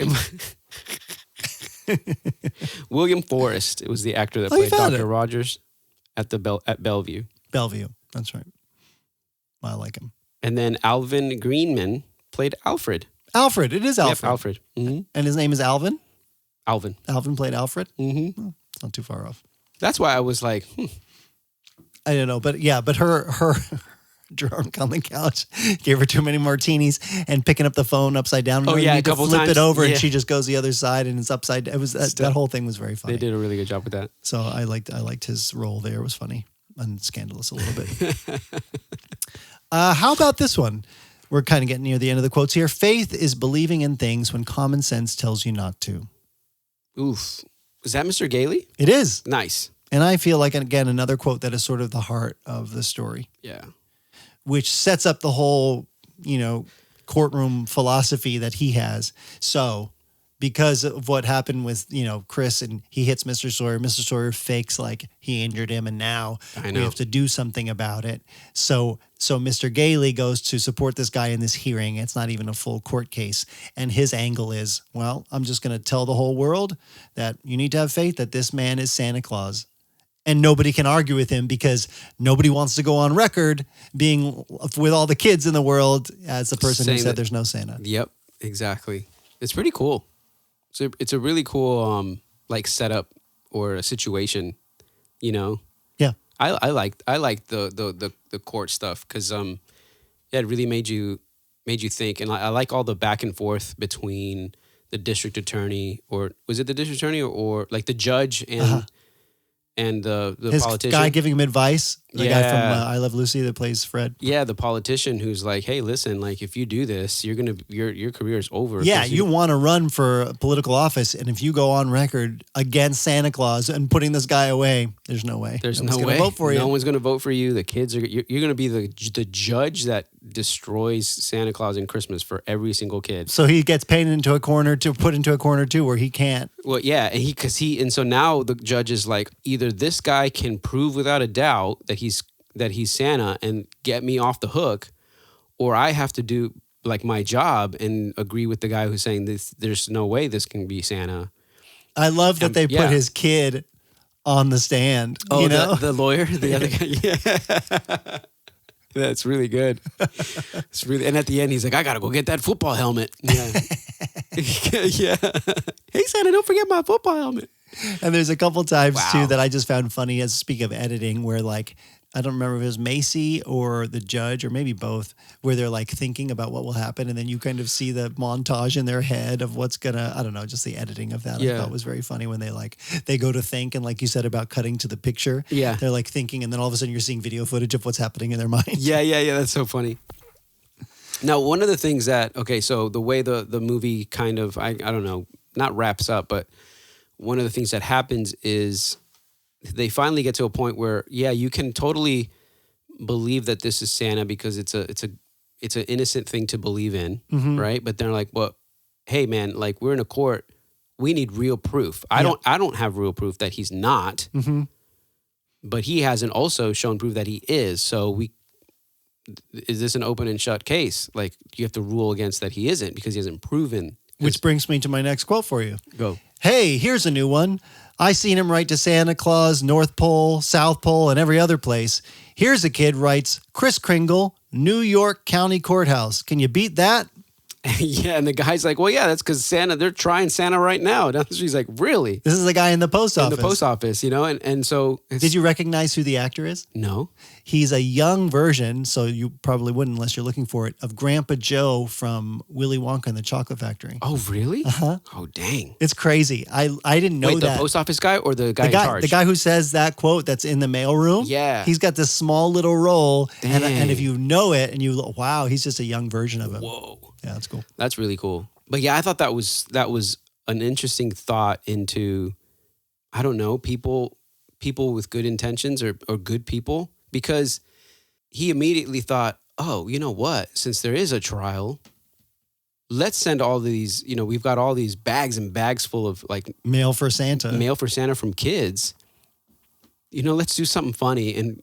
William Forrest was the actor that played Dr. Rogers at Bellevue. Bellevue, that's right. I like him. And then Alvin Greenman played Alfred. Alfred, it is Alfred. Yep, Alfred. Mm-hmm. And his name is Alvin? Alvin. Alvin played Alfred? Mm-hmm. Oh, it's not too far off. That's why I was like, I don't know, but yeah, but her drunk on the couch gave her too many martinis and picking up the phone upside down. Oh, yeah, you a need to couple flip times. it over Yeah. and she just goes the other side and it's upside down. It was that whole thing was very funny. they did a really good job with that. So I liked his role there. It was funny and scandalous a little bit. How about this one? We're kind of getting near the end of the quotes here. Faith is believing in things when common sense tells you not to. Oof. Is that Mr. Gailey? It is. Nice. And I feel like, again, another quote that is sort of the heart of the story, Yeah. which sets up the whole, courtroom philosophy that he has. So because of what happened with, Kris and he hits Mr. Sawyer fakes like he injured him and now we have to do something about it. So Mr. Gailey goes to support this guy in this hearing. It's not even a full court case. And his angle is, well, I'm just going to tell the whole world that you need to have faith that this man is Santa Claus. And nobody can argue with him because nobody wants to go on record being with all the kids in the world as the person who said there's no Santa. Yep, exactly. It's pretty cool. So it's a really cool setup or a situation, Yeah. I liked the court stuff because it really made you think, and I like all the back and forth between the district attorney, or was it the district attorney or like the judge and the His politician. guy giving him advice. The guy from I Love Lucy that plays Fred. Yeah, the politician who's like, hey, listen, like if you do this, your career is over. Yeah, you want to run for political office, and if you go on record against Santa Claus and putting this guy away, there's no way. There's no way. Gonna vote for you. No one's going to vote for you. The kids are. You're going to be the judge that destroys Santa Claus and Christmas for every single kid. So he gets put into a corner too, where he can't. Well, yeah, and so now the judge is like, either this guy can prove without a doubt that he's Santa and get me off the hook, or I have to do like my job and agree with the guy who's saying this. There's no way this can be Santa. I love that they put his kid on the stand. Oh, the lawyer, the other guy. Yeah. That's really good. It's really, and at the end, he's like, I gotta go get that football helmet. Yeah. Yeah. Hey, Santa, don't forget my football helmet. And there's a couple times too that I just found funny as speak of editing where like, I don't remember if it was Macy or the judge or maybe both, where they're like thinking about what will happen. And then you kind of see the montage in their head of what's gonna, I don't know, just the editing of that. I thought was very funny when they go to think. And like you said about cutting to the picture, they're like thinking. And then all of a sudden you're seeing video footage of what's happening in their mind. Yeah. That's so funny. Now, one of the things so the way the movie kind of, I don't know, not wraps up, but one of the things that happens is they finally get to a point where, you can totally believe that this is Santa because it's an innocent thing to believe in, right? But they're like, well, hey man, like we're in a court, we need real proof. I don't have real proof that he's not, but he hasn't also shown proof that he is. So is this an open and shut case? Like you have to rule against that he isn't because he hasn't proven. Which brings me to my next quote for you. Go. Hey, here's a new one. I seen him write to Santa Claus, North Pole, South Pole, and every other place. Here's a kid writes, Kris Kringle, New York County Courthouse. Can you beat that? Yeah, and the guy's like, well, yeah, that's because they're trying Santa right now. And she's like, really? This is the guy in the post office. In the post office, and so... Did you recognize who the actor is? No. He's a young version, so you probably wouldn't unless you're looking for it, of Grandpa Joe from Willy Wonka and the Chocolate Factory. Oh, really? Uh-huh. Oh, dang. It's crazy. I didn't know Wait, that. the post office guy or the guy in charge? The guy who says that quote that's in the mailroom? Yeah. He's got this small little role, and Dang. if you know it, and you wow, he's just a young version of him. Whoa. Yeah, that's cool. That's really cool. But yeah, I thought that was an interesting thought into, I don't know, people with good intentions or good people, because he immediately thought, oh, you know what? Since there is a trial, let's send all these, we've got all these bags and bags full of like Mail for Santa from kids. Let's do something funny and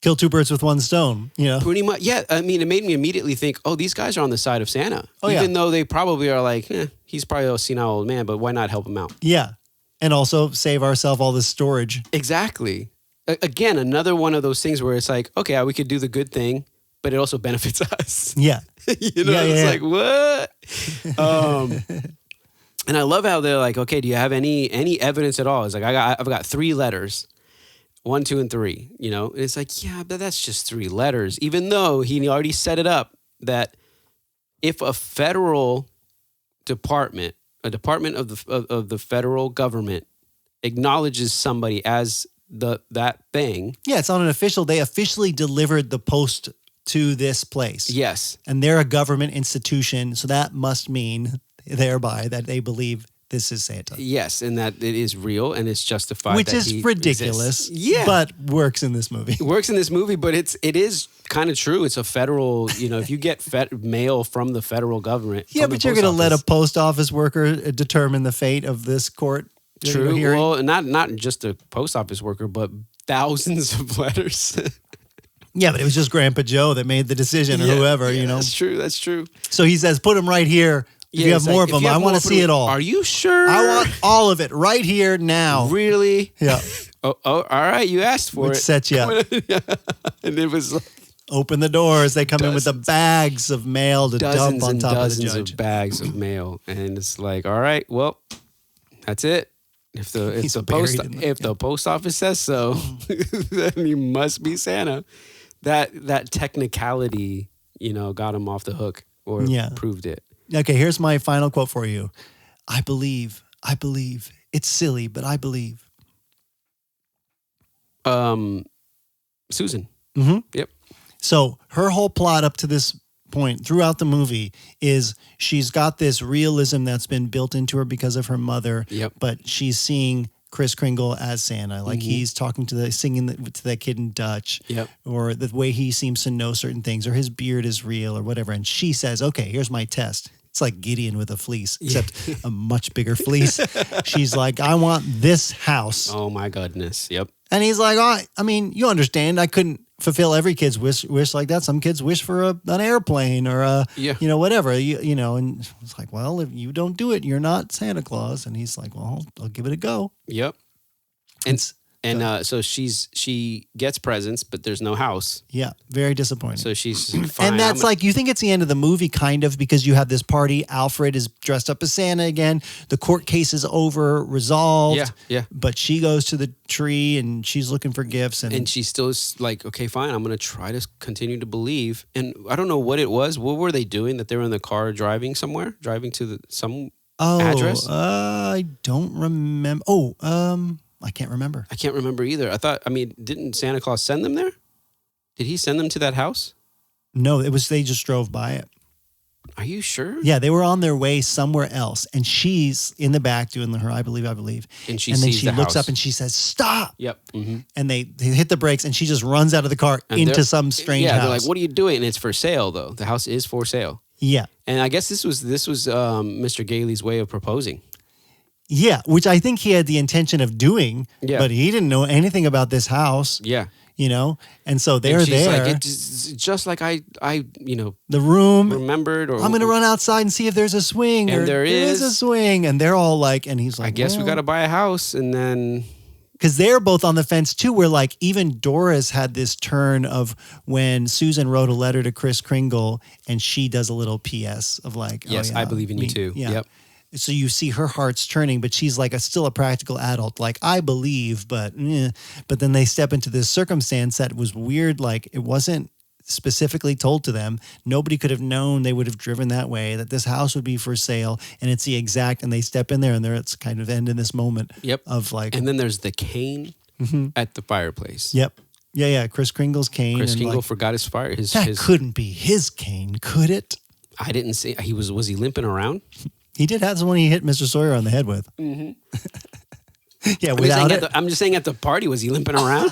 kill two birds with one stone. Pretty much. Yeah. I mean, it made me immediately think, oh, these guys are on the side of Santa. Oh, Even though they probably are like, he's probably a senile old man, but why not help him out? Yeah. And also save ourselves all this storage. Exactly. Again, another one of those things where it's like, okay, we could do the good thing, but it also benefits us. Yeah. It's like, what? And I love how they're like, okay, do you have any evidence at all? It's like, I've got 3 letters, 1, 2, and 3, and it's like, yeah, but that's just 3 letters, even though he already set it up that if a federal department, a department of the federal government acknowledges somebody as that thing. Yeah, it's on an official, they officially delivered the post to this place. Yes. And they're a government institution, so that must mean thereby that they believe this is Santa. Yes, and that it is real and it's justified. Which is ridiculous, yeah, but works in this movie. It works in this movie, but it is kind of true. It's a federal, if you get mail from the federal government. Yeah, but you're going to let a post office worker determine the fate of this court. True. Well, not just a post office worker, but thousands of letters. Yeah, but it was just Grandpa Joe that made the decision, or whoever, That's true. That's true. So he says, put them right here. If you have more of them, I want to see it all. Are you sure? I want all of it right here now. Really? Yeah. Oh, all right. You asked for Which it. sets you up. And it was like, open the doors. They come in with the bags of mail to dump on top of the dozens judge. of bags of mail, and it's like, all right, well, that's it. If the post office says so, then you must be Santa. That technicality, got him off the hook or proved it. Okay, here's my final quote for you. I believe. It's silly, but I believe. Susan. Mm-hmm. Yep. So her whole plot up to this point throughout the movie is she's got this realism that's been built into her because of her mother. Yep. But she's seeing Kris Kringle as Santa, like he's talking to singing to that kid in Dutch, or the way he seems to know certain things, or his beard is real, or whatever. And she says, "Okay, here's my test." It's like Gideon with a fleece, except a much bigger fleece. She's like, "I want this house." Oh my goodness! Yep. And he's like, "Oh, I mean, you understand? I couldn't fulfill every kid's wish like that. Some kids wish for an airplane or whatever. And it's like, well, if you don't do it, you're not Santa Claus." And he's like, "Well, I'll give it a go." Yep. And so she gets presents, but there's no house. Yeah, very disappointing. So she's fine. And that's like, you think it's the end of the movie, kind of, because you have this party. Alfred is dressed up as Santa again. The court case is over, resolved. Yeah. But she goes to the tree and she's looking for gifts. And she still is like, okay, fine, I'm going to try to continue to believe. And I don't know what it was. What were they doing that they were in the car driving to some address? I don't remember. I can't remember. I can't remember either. Didn't Santa Claus send them there? Did he send them to that house? No, they just drove by it. Are you sure? Yeah, they were on their way somewhere else. And she's in the back doing her, I believe. And then she looks up and she says, "Stop." Yep. Mm-hmm. And they hit the brakes and she just runs out of the car into some strange house. Yeah, they're like, "What are you doing?" And it's for sale, though. The house is for sale. Yeah. And I guess this was Mr. Gailey's way of proposing. Yeah, which I think he had the intention of doing, but he didn't know anything about this house. Yeah. And so they're there. Like, it's just like I the room remembered. Or I'm going to run outside and see if there's a swing. And there is a swing. And they're all like, and he's like, I guess we got to buy a house. And then because they're both on the fence too, where like even Doris had this turn of when Susan wrote a letter to Kris Kringle and she does a little PS of like, Yes, oh, yeah, I believe in you too. Yeah. Yep. So you see her heart's turning, but she's like still a practical adult. Like, I believe, but then they step into this circumstance that was weird. Like, it wasn't specifically told to them. Nobody could have known they would have driven that way, that this house would be for sale. And it's the exact, and they step in there and it's kind of end in this moment of like. And then there's the cane at the fireplace. Yep. Yeah. Kris Kringle's cane. Kris and Kringle like, forgot his fire. That couldn't be his cane, could it? I didn't see. Was he limping around? He did have someone he hit Mr. Sawyer on the head with. Mm-hmm. Yeah, without it. I'm just saying at the party, was he limping around?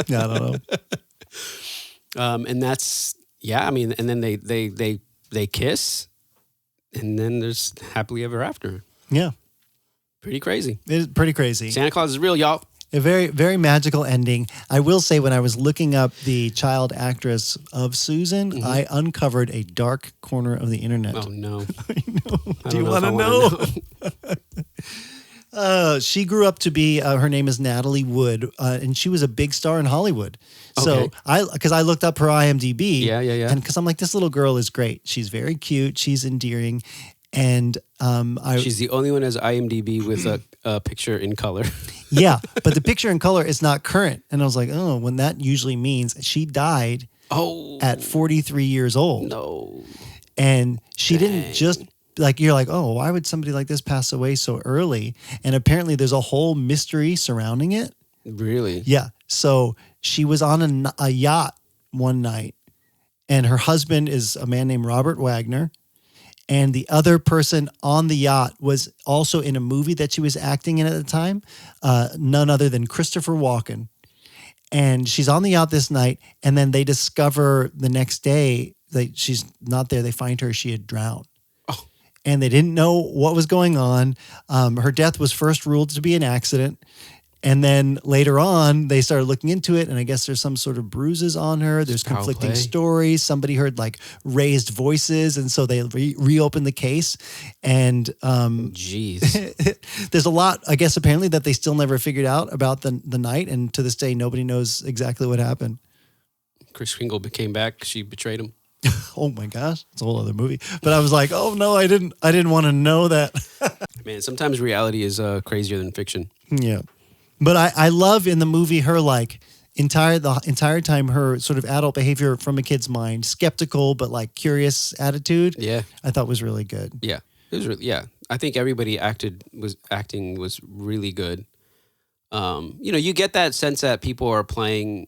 Yeah, I don't know. And that's, I mean, and then they kiss, and then there's happily ever after. Yeah. Pretty crazy. It's pretty crazy. Santa Claus is real, y'all. A very, very magical ending. I will say, when I was looking up the child actress of Susan, I uncovered a dark corner of the internet. Oh, no. I know. Do you want to know? She grew up to be, her name is Natalie Wood, and she was a big star in Hollywood. So because I looked up her IMDb. Yeah. And because I'm like, this little girl is great. She's very cute. She's endearing. And she's the only one who has IMDb with a picture in color. Yeah, but the picture in color is not current. And I was like, oh, when that usually means she died at 43 years old. No. And she didn't just, like, you're like, oh, why would somebody like this pass away so early? And apparently there's a whole mystery surrounding it. Really? Yeah. So she was on a yacht one night, and her husband is a man named Robert Wagner. And the other person on the yacht was also in a movie that she was acting in at the time, none other than Christopher Walken. And she's on the yacht this night, and then they discover the next day that she's not there. They find her, she had drowned. Oh. And they didn't know what was going on. Her death was first ruled to be an accident. And then later on, they started looking into it, and I guess there's some sort of bruises on her. There's conflicting stories. Somebody heard like raised voices, and so they reopened the case. And jeez, there's a lot, I guess, apparently that they still never figured out about the night, and to this day, nobody knows exactly what happened. Kris Kringle came back. She betrayed him. Oh my gosh, it's a whole other movie. But I was like, oh no, I didn't want to know that. Man, sometimes reality is crazier than fiction. Yeah. But I love in the movie her like the entire time her sort of adult behavior from a kid's mind, skeptical but like curious attitude. Yeah, I thought was really good. Yeah, it was really, I think everybody acting was really good. You get that sense that people are playing,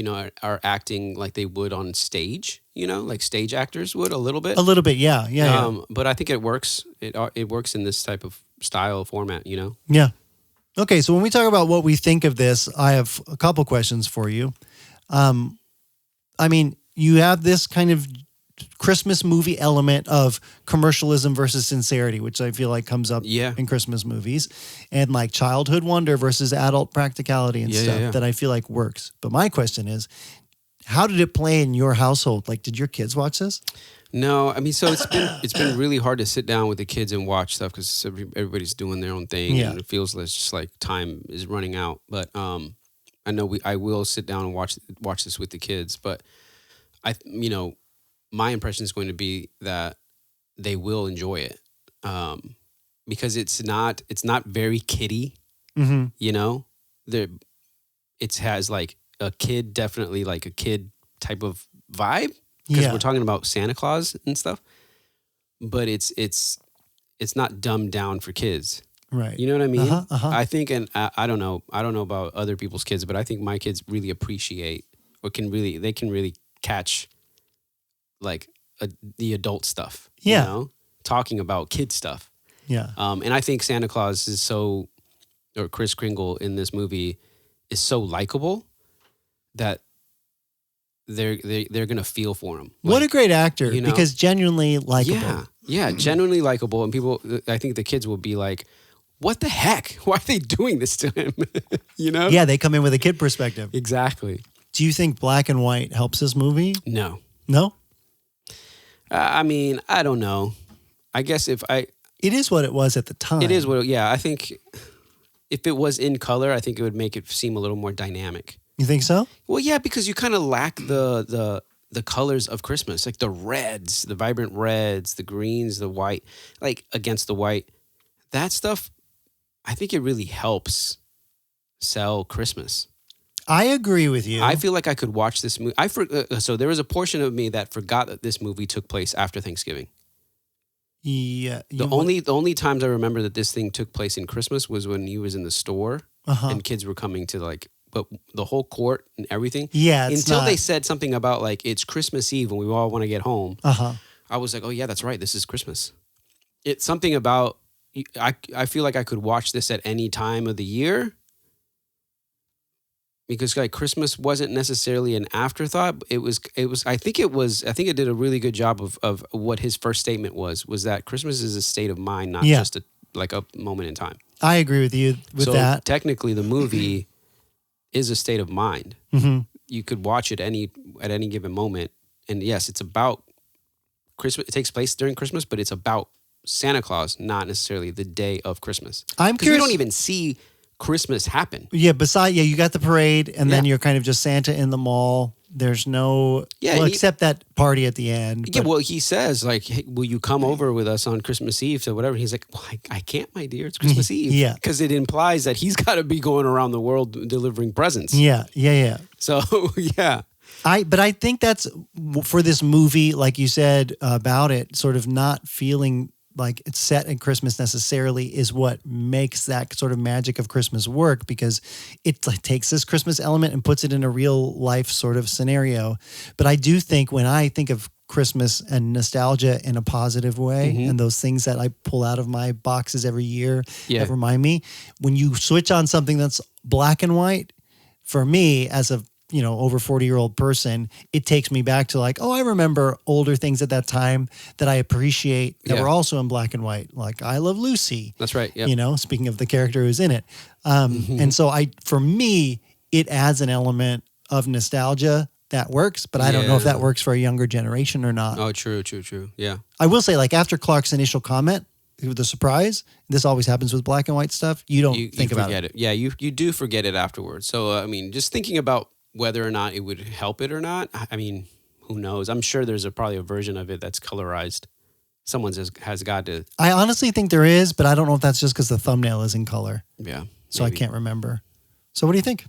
are acting like they would on stage. Like stage actors would a little bit. Yeah. But I think it works. It works in this type of style format. Yeah. Okay, so when we talk about what we think of this, I have a couple questions for you. I mean, you have this kind of Christmas movie element of commercialism versus sincerity, which I feel like comes up in Christmas movies, and like childhood wonder versus adult practicality and stuff that I feel like works. But my question is, how did it play in your household? Like, did your kids watch this? No, I mean, so it's been really hard to sit down with the kids and watch stuff because everybody's doing their own thing, and it feels just like time is running out. But I know I will sit down and watch this with the kids. But my impression is going to be that they will enjoy it because it's not very kiddie. Mm-hmm. It has like a kid, definitely like a kid type of vibe. Because we're talking about Santa Claus and stuff, but it's not dumbed down for kids, right? You know what I mean? I think, and I don't know about other people's kids, but I think my kids really appreciate or can really catch like the adult stuff. Yeah, talking about kid stuff. Yeah, and I think Santa Claus or Kris Kringle in this movie is so likable that they're gonna feel for him. Like, what a great actor! Because genuinely likable. Yeah, genuinely likable, and people. I think the kids will be like, "What the heck? Why are they doing this to him?" Yeah, they come in with a kid perspective. Exactly. Do you think black and white helps this movie? No. I mean, I don't know. I guess it is what it was at the time. It is what. Yeah, I think if it was in color, I think it would make it seem a little more dynamic. You think so? Well, yeah, because you kind of lack the colors of Christmas, like the reds, the vibrant reds, the greens, the white, like against the white. That stuff, I think it really helps sell Christmas. I agree with you. I feel like I could watch this movie. So there was a portion of me that forgot that this movie took place after Thanksgiving. Yeah. The only times I remember that this thing took place in Christmas was when he was in the store and kids were coming to like, but the whole court and everything. Yeah. Until they said something about like, it's Christmas Eve and we all want to get home. I was like, oh yeah, that's right. This is Christmas. It's something about, I feel like I could watch this at any time of the year. Because like Christmas wasn't necessarily an afterthought. I think it did a really good job of what his first statement was that Christmas is a state of mind, not just a moment in time. I agree with you with that. Technically the movie is a state of mind. Mm-hmm. You could watch it at any given moment. And yes, it's about Christmas. It takes place during Christmas, but it's about Santa Claus, not necessarily the day of Christmas. I'm curious. We don't even see Christmas happen. Yeah, you got the parade, and then you're kind of just Santa in the mall. There's no, except that party at the end. Yeah, well, he says, like, hey, will you come over with us on Christmas Eve? So whatever. He's like, well, I can't, my dear. It's Christmas Eve. Yeah. Because it implies that he's got to be going around the world delivering presents. Yeah. So, yeah. But I think that's, for this movie, like you said about it, sort of not feeling like it's set at Christmas necessarily is what makes that sort of magic of Christmas work, because it like takes this Christmas element and puts it in a real life sort of scenario. But I do think when I think of Christmas and nostalgia in a positive way, and those things that I pull out of my boxes every year that remind me, when you switch on something that's black and white, for me as a over 40-year-old person, it takes me back to like, I remember older things at that time that I appreciate that were also in black and white. Like I Love Lucy. That's right. Yeah. Speaking of the character who's in it. And so for me, it adds an element of nostalgia that works, but I don't know if that works for a younger generation or not. Oh, true. Yeah. I will say, like, after Clark's initial comment, the surprise, this always happens with black and white stuff. You don't think about it. Yeah. You do forget it afterwards. So, just thinking about whether or not it would help it or not, I mean, who knows? I'm sure there's probably a version of it that's colorized. Someone has got to. I honestly think there is, but I don't know if that's just because the thumbnail is in color. Yeah. So maybe. I can't remember. So what do you think?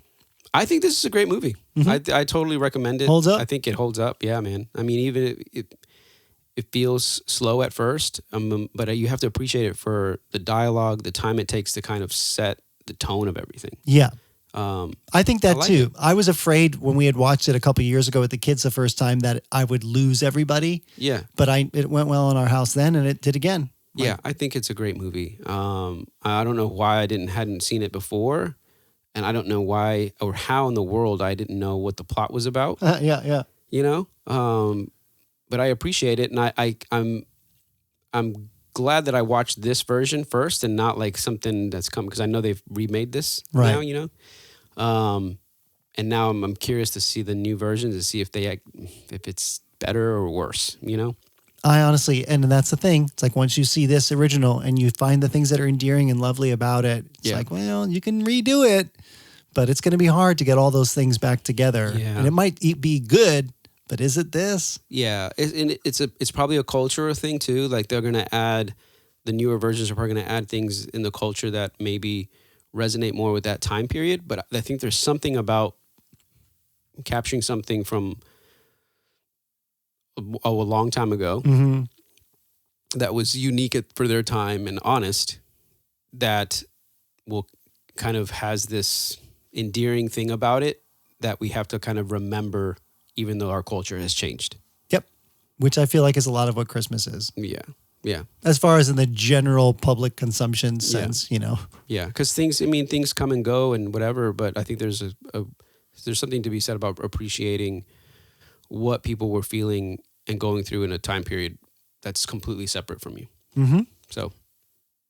I think this is a great movie. I totally recommend it. Holds up? I think it holds up. Yeah, man. I mean, even it feels slow at first, but you have to appreciate it for the dialogue, the time it takes to kind of set the tone of everything. Yeah. I think that too. I was afraid when we had watched it a couple of years ago with the kids the first time that I would lose everybody. Yeah. But it went well in our house then, and it did again. Yeah, I think it's a great movie. I don't know why I hadn't seen it before, and I don't know why or how in the world I didn't know what the plot was about. Yeah. But I appreciate it, and I'm glad that I watched this version first and not like something that's come, because I know they've remade this now, and now I'm curious to see the new version to see if it's better or worse, I honestly, and that's the thing. It's like once you see this original and you find the things that are endearing and lovely about it, it's like, well, you can redo it, but it's going to be hard to get all those things back together. Yeah. And it might be good, but is it this? Yeah, it's probably a cultural thing too. Like they're going to add, the newer versions are probably going to add things in the culture that maybe resonate more with that time period. But I think there's something about capturing something from a long time ago that was unique for their time and honest, that will kind of has this endearing thing about it that we have to kind of remember, even though our culture has changed. Yep. Which I feel like is a lot of what Christmas is. Yeah. As far as in the general public consumption sense, Yeah, because things come and go and whatever, but I think there's there's something to be said about appreciating what people were feeling and going through in a time period that's completely separate from you. So,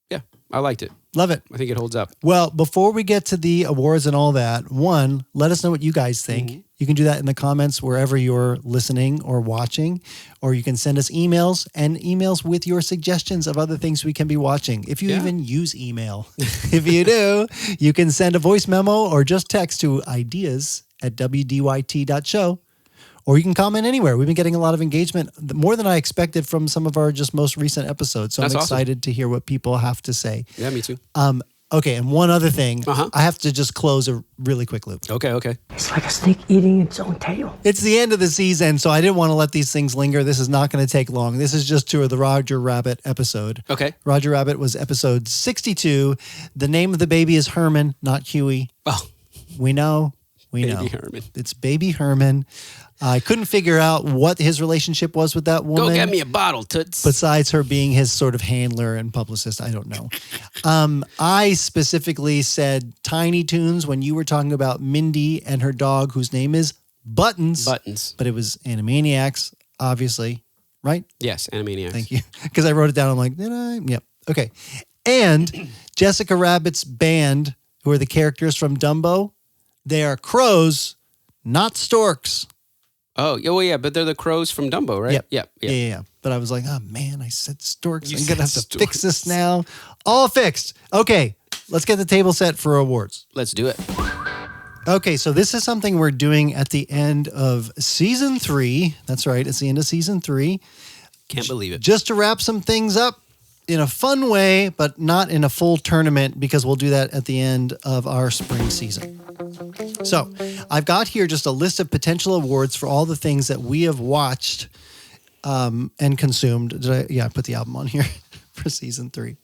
yeah, I liked it. Love it. I think it holds up. Well, before we get to the awards and all that, one, let us know what you guys think. Mm-hmm. You can do that in the comments wherever you're listening or watching, or you can send us emails with your suggestions of other things we can be watching. If you even use email, if you do, you can send a voice memo or just text to ideas@wdyt.show. Or you can comment anywhere. We've been getting a lot of engagement, more than I expected from some of our just most recent episodes. So That's I'm awesome. excited to hear what people have to say. Yeah, me too. Okay, and one other thing. Uh-huh. I have to just close a really quick loop. Okay. It's like a snake eating its own tail. It's the end of the season, so I didn't want to let these things linger. This is not going to take long. This is just to the Roger Rabbit episode. Okay. Roger Rabbit was episode 62. The name of the baby is Herman, not Huey. Oh, We know. Baby Herman. It's baby Herman. I couldn't figure out what his relationship was with that woman. Go get me a bottle, Toots. Besides her being his sort of handler and publicist, I don't know. I specifically said Tiny Toons when you were talking about Mindy and her dog, whose name is Buttons. Buttons. But it was Animaniacs, obviously, right? Yes, Animaniacs. Thank you. Because I wrote it down. I'm like, did I? Yep. Okay. And Jessica Rabbit's band, who are the characters from Dumbo, they are crows, not storks. Oh, yeah, but they're the crows from Dumbo, right? Yep. Yeah. Yeah. But I was like, oh man, I said storks. You I'm going to have said to fix this storks. now. All fixed. Okay. Let's get the table set for awards. Let's do it. Okay. So this is something we're doing at the end of season 3. That's right. It's the end of season 3. Can't believe it. Just to wrap some things up in a fun way, but not in a full tournament, because we'll do that at the end of our spring season. So I've got here just a list of potential awards for all the things that we have watched and consumed. I put the album on here for season 3.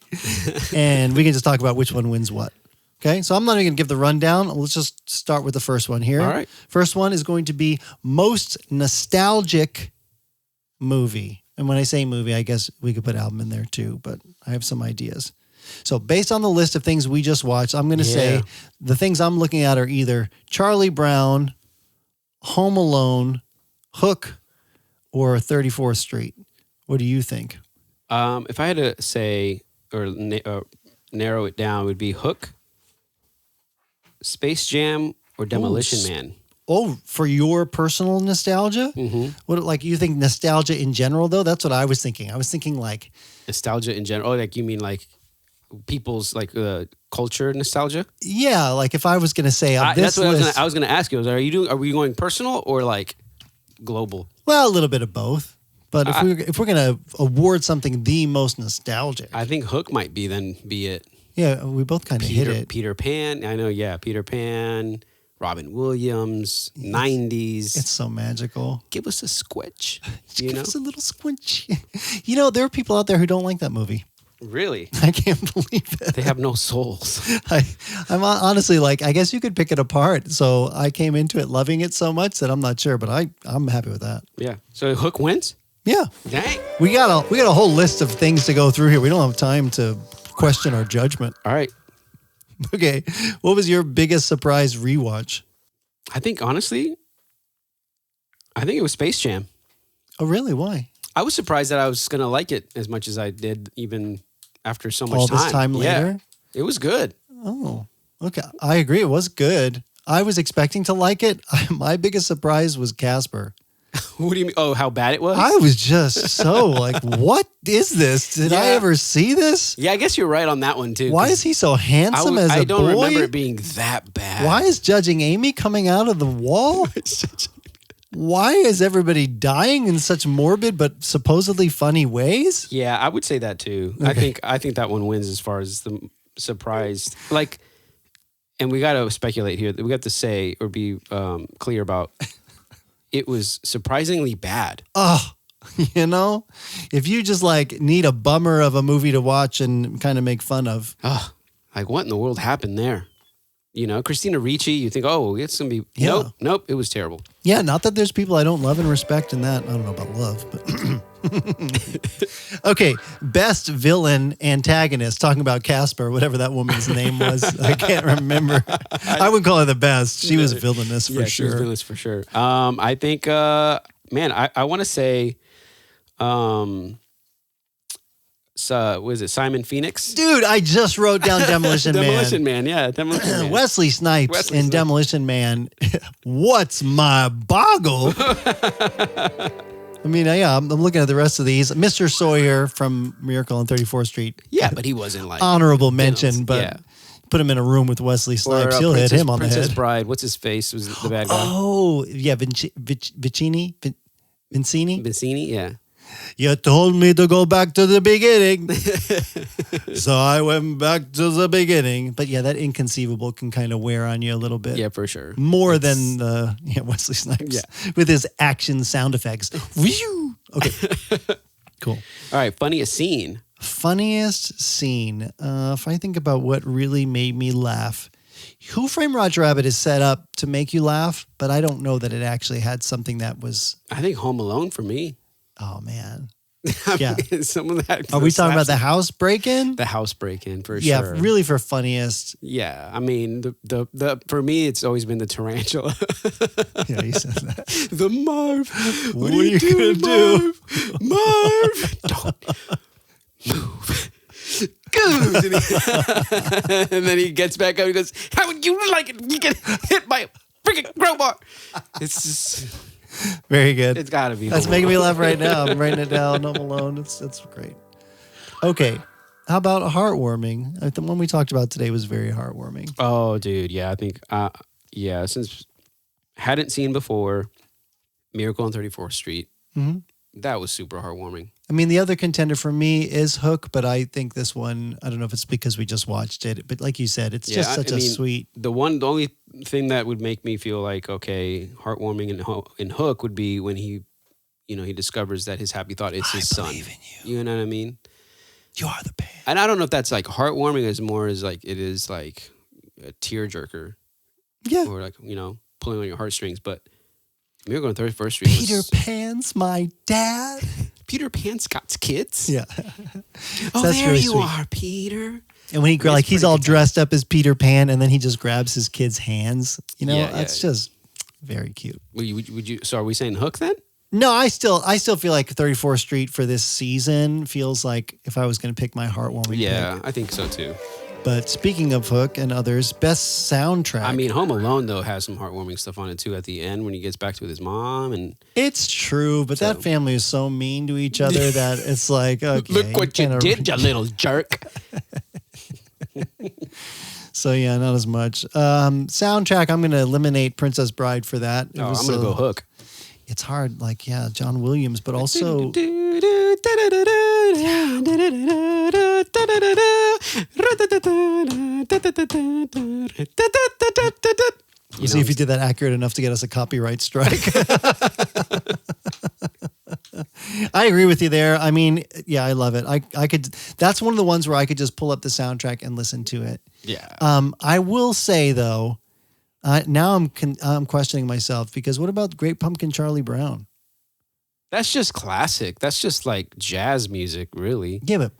And we can just talk about which one wins what. Okay, so I'm not even going to give the rundown. Let's just start with the first one here. All right. First one is going to be most nostalgic movie. And when I say movie, I guess we could put album in there too, but I have some ideas. So based on the list of things we just watched, I'm going to say the things I'm looking at are either Charlie Brown, Home Alone, Hook, or 34th Street. What do you think? If I had to say or narrow it down, it would be Hook, Space Jam, or Demolition Man. Oh, for your personal nostalgia? Mm-hmm. What, like, you think nostalgia in general, though? That's what I was thinking. I was thinking like... Nostalgia in general. Oh, like you mean like people's like culture nostalgia? Yeah, like if I was going to say on this that's what list... I was going to ask you. Are we going personal or like global? Well, a little bit of both. But if we're going to award something the most nostalgic... I think Hook might be it. Yeah, we both kind of hit it. Peter Pan. I know, yeah. Peter Pan, Robin Williams, 90s. It's so magical. Give us a squitch. Give us a little squinch. There are people out there who don't like that movie. Really? I can't believe it. They have no souls. I'm honestly like, I guess you could pick it apart. So I came into it loving it so much that I'm not sure, but I'm happy with that. Yeah. So Hook wins? Yeah. Dang. We got a whole list of things to go through here. We don't have time to question our judgment. All right. Okay. What was your biggest surprise rewatch? I think, honestly, it was Space Jam. Oh, really? Why? I was surprised that I was going to like it as much as I did, even after so much All time. this time later? Yeah, it was good. Oh, okay. I agree. It was good. I was expecting to like it. My biggest surprise was Casper. What do you mean? Oh, how bad it was? I was just so like, what is this? Did I ever see this? Yeah, I guess you're right on that one, too. Why is he so handsome as a boy? I don't remember it being that bad. Why is Judging Amy coming out of the wall? Why is everybody dying in such morbid but supposedly funny ways? Yeah, I would say that, too. Okay. I think that one wins as far as the surprised. Like, and we got to speculate here. We got to say or be clear about it was surprisingly bad. Oh, if you just like need a bummer of a movie to watch and kind of make fun of. Oh, like what in the world happened there? Christina Ricci, you think, oh, it's going to be, Yeah. Nope, it was terrible. Yeah, not that there's people I don't love and respect in that. I don't know about love, but. Okay, best villain antagonist, talking about Casper, whatever that woman's name was. I can't remember. I wouldn't call her the best. She was villainous for Yeah, she was sure. villainous for sure. I think, I want to say was it Simon Phoenix? Dude, I just wrote down Demolition Man. Demolition Man, yeah. Demolition Man. Wesley Snipes in Demolition Man. What's my boggle? I mean, yeah, I'm looking at the rest of these. Mr. Sawyer from Miracle on 34th Street. Yeah, but he wasn't like... Honorable mention, but put him in a room with Wesley Snipes. He'll hit him on the head. Princess Bride. What's his face? Was the bad guy? Oh, yeah, Vincini, yeah. You told me to go back to the beginning. So I went back to the beginning. But yeah, that inconceivable can kind of wear on you a little bit. Yeah, for sure. More than the Wesley Snipes with his action sound effects. Okay, cool. All right, funniest scene. Funniest scene. If I think about what really made me laugh, Who Framed Roger Rabbit is set up to make you laugh, but I don't know that it actually had something that was... I think Home Alone for me. Oh, man. Yeah. Some of that. Are we talking about the house break-in? The house break-in, for sure. Yeah, really for funniest. Yeah, I mean, the for me, it's always been the tarantula. Yeah, you said that. The Marv. What are you going to do? Marv, don't move. Good. And then he gets back up and goes, how would you like it? You get hit by a freaking crowbar. It's just... Very good. It's got to be. That's making me laugh right now. I'm writing it down. Home Alone. That's great. Okay. How about heartwarming? The one we talked about today was very heartwarming. Oh, dude. Yeah, I think, since hadn't seen before Miracle on 34th Street, that was super heartwarming. I mean, the other contender for me is Hook, but I think this one, I don't know if it's because we just watched it, but like you said, it's just such a sweet. The only thing that would make me feel like, okay, heartwarming in Hook would be when he discovers that his happy thought is his son. I believe in you. You know what I mean? You are the pain. And I don't know if that's like heartwarming as more as like it is like a tearjerker. Yeah. Or like, pulling on your heartstrings, but Miracle on 31st Street. Peter Pan's my dad. Peter Pan's got kids? Yeah. Oh, there really you are, Peter. And when he's all dressed up as Peter Pan and then he just grabs his kid's hands. That's just very cute. So are we saying Hook then? No, I still feel like 34th Street for this season feels like if I was going to pick my heartwarming pick. I think so too. But speaking of Hook and others, best soundtrack. I mean, Home Alone, though, has some heartwarming stuff on it, too, at the end when he gets back to with his mom. And it's true, but that family is so mean to each other that it's like, okay. Look what you did, you little jerk. So, yeah, not as much. Soundtrack, I'm going to eliminate Princess Bride for that. I'm going to go Hook. It's hard, John Williams, but also... See if you did that accurate enough to get us a copyright strike. I agree with you there. I mean, yeah, I love it. I could. That's one of the ones where I could just pull up the soundtrack and listen to it. Yeah. I will say though, now I'm questioning myself because what about Great Pumpkin Charlie Brown? That's just classic. That's just like jazz music, really. Yeah, but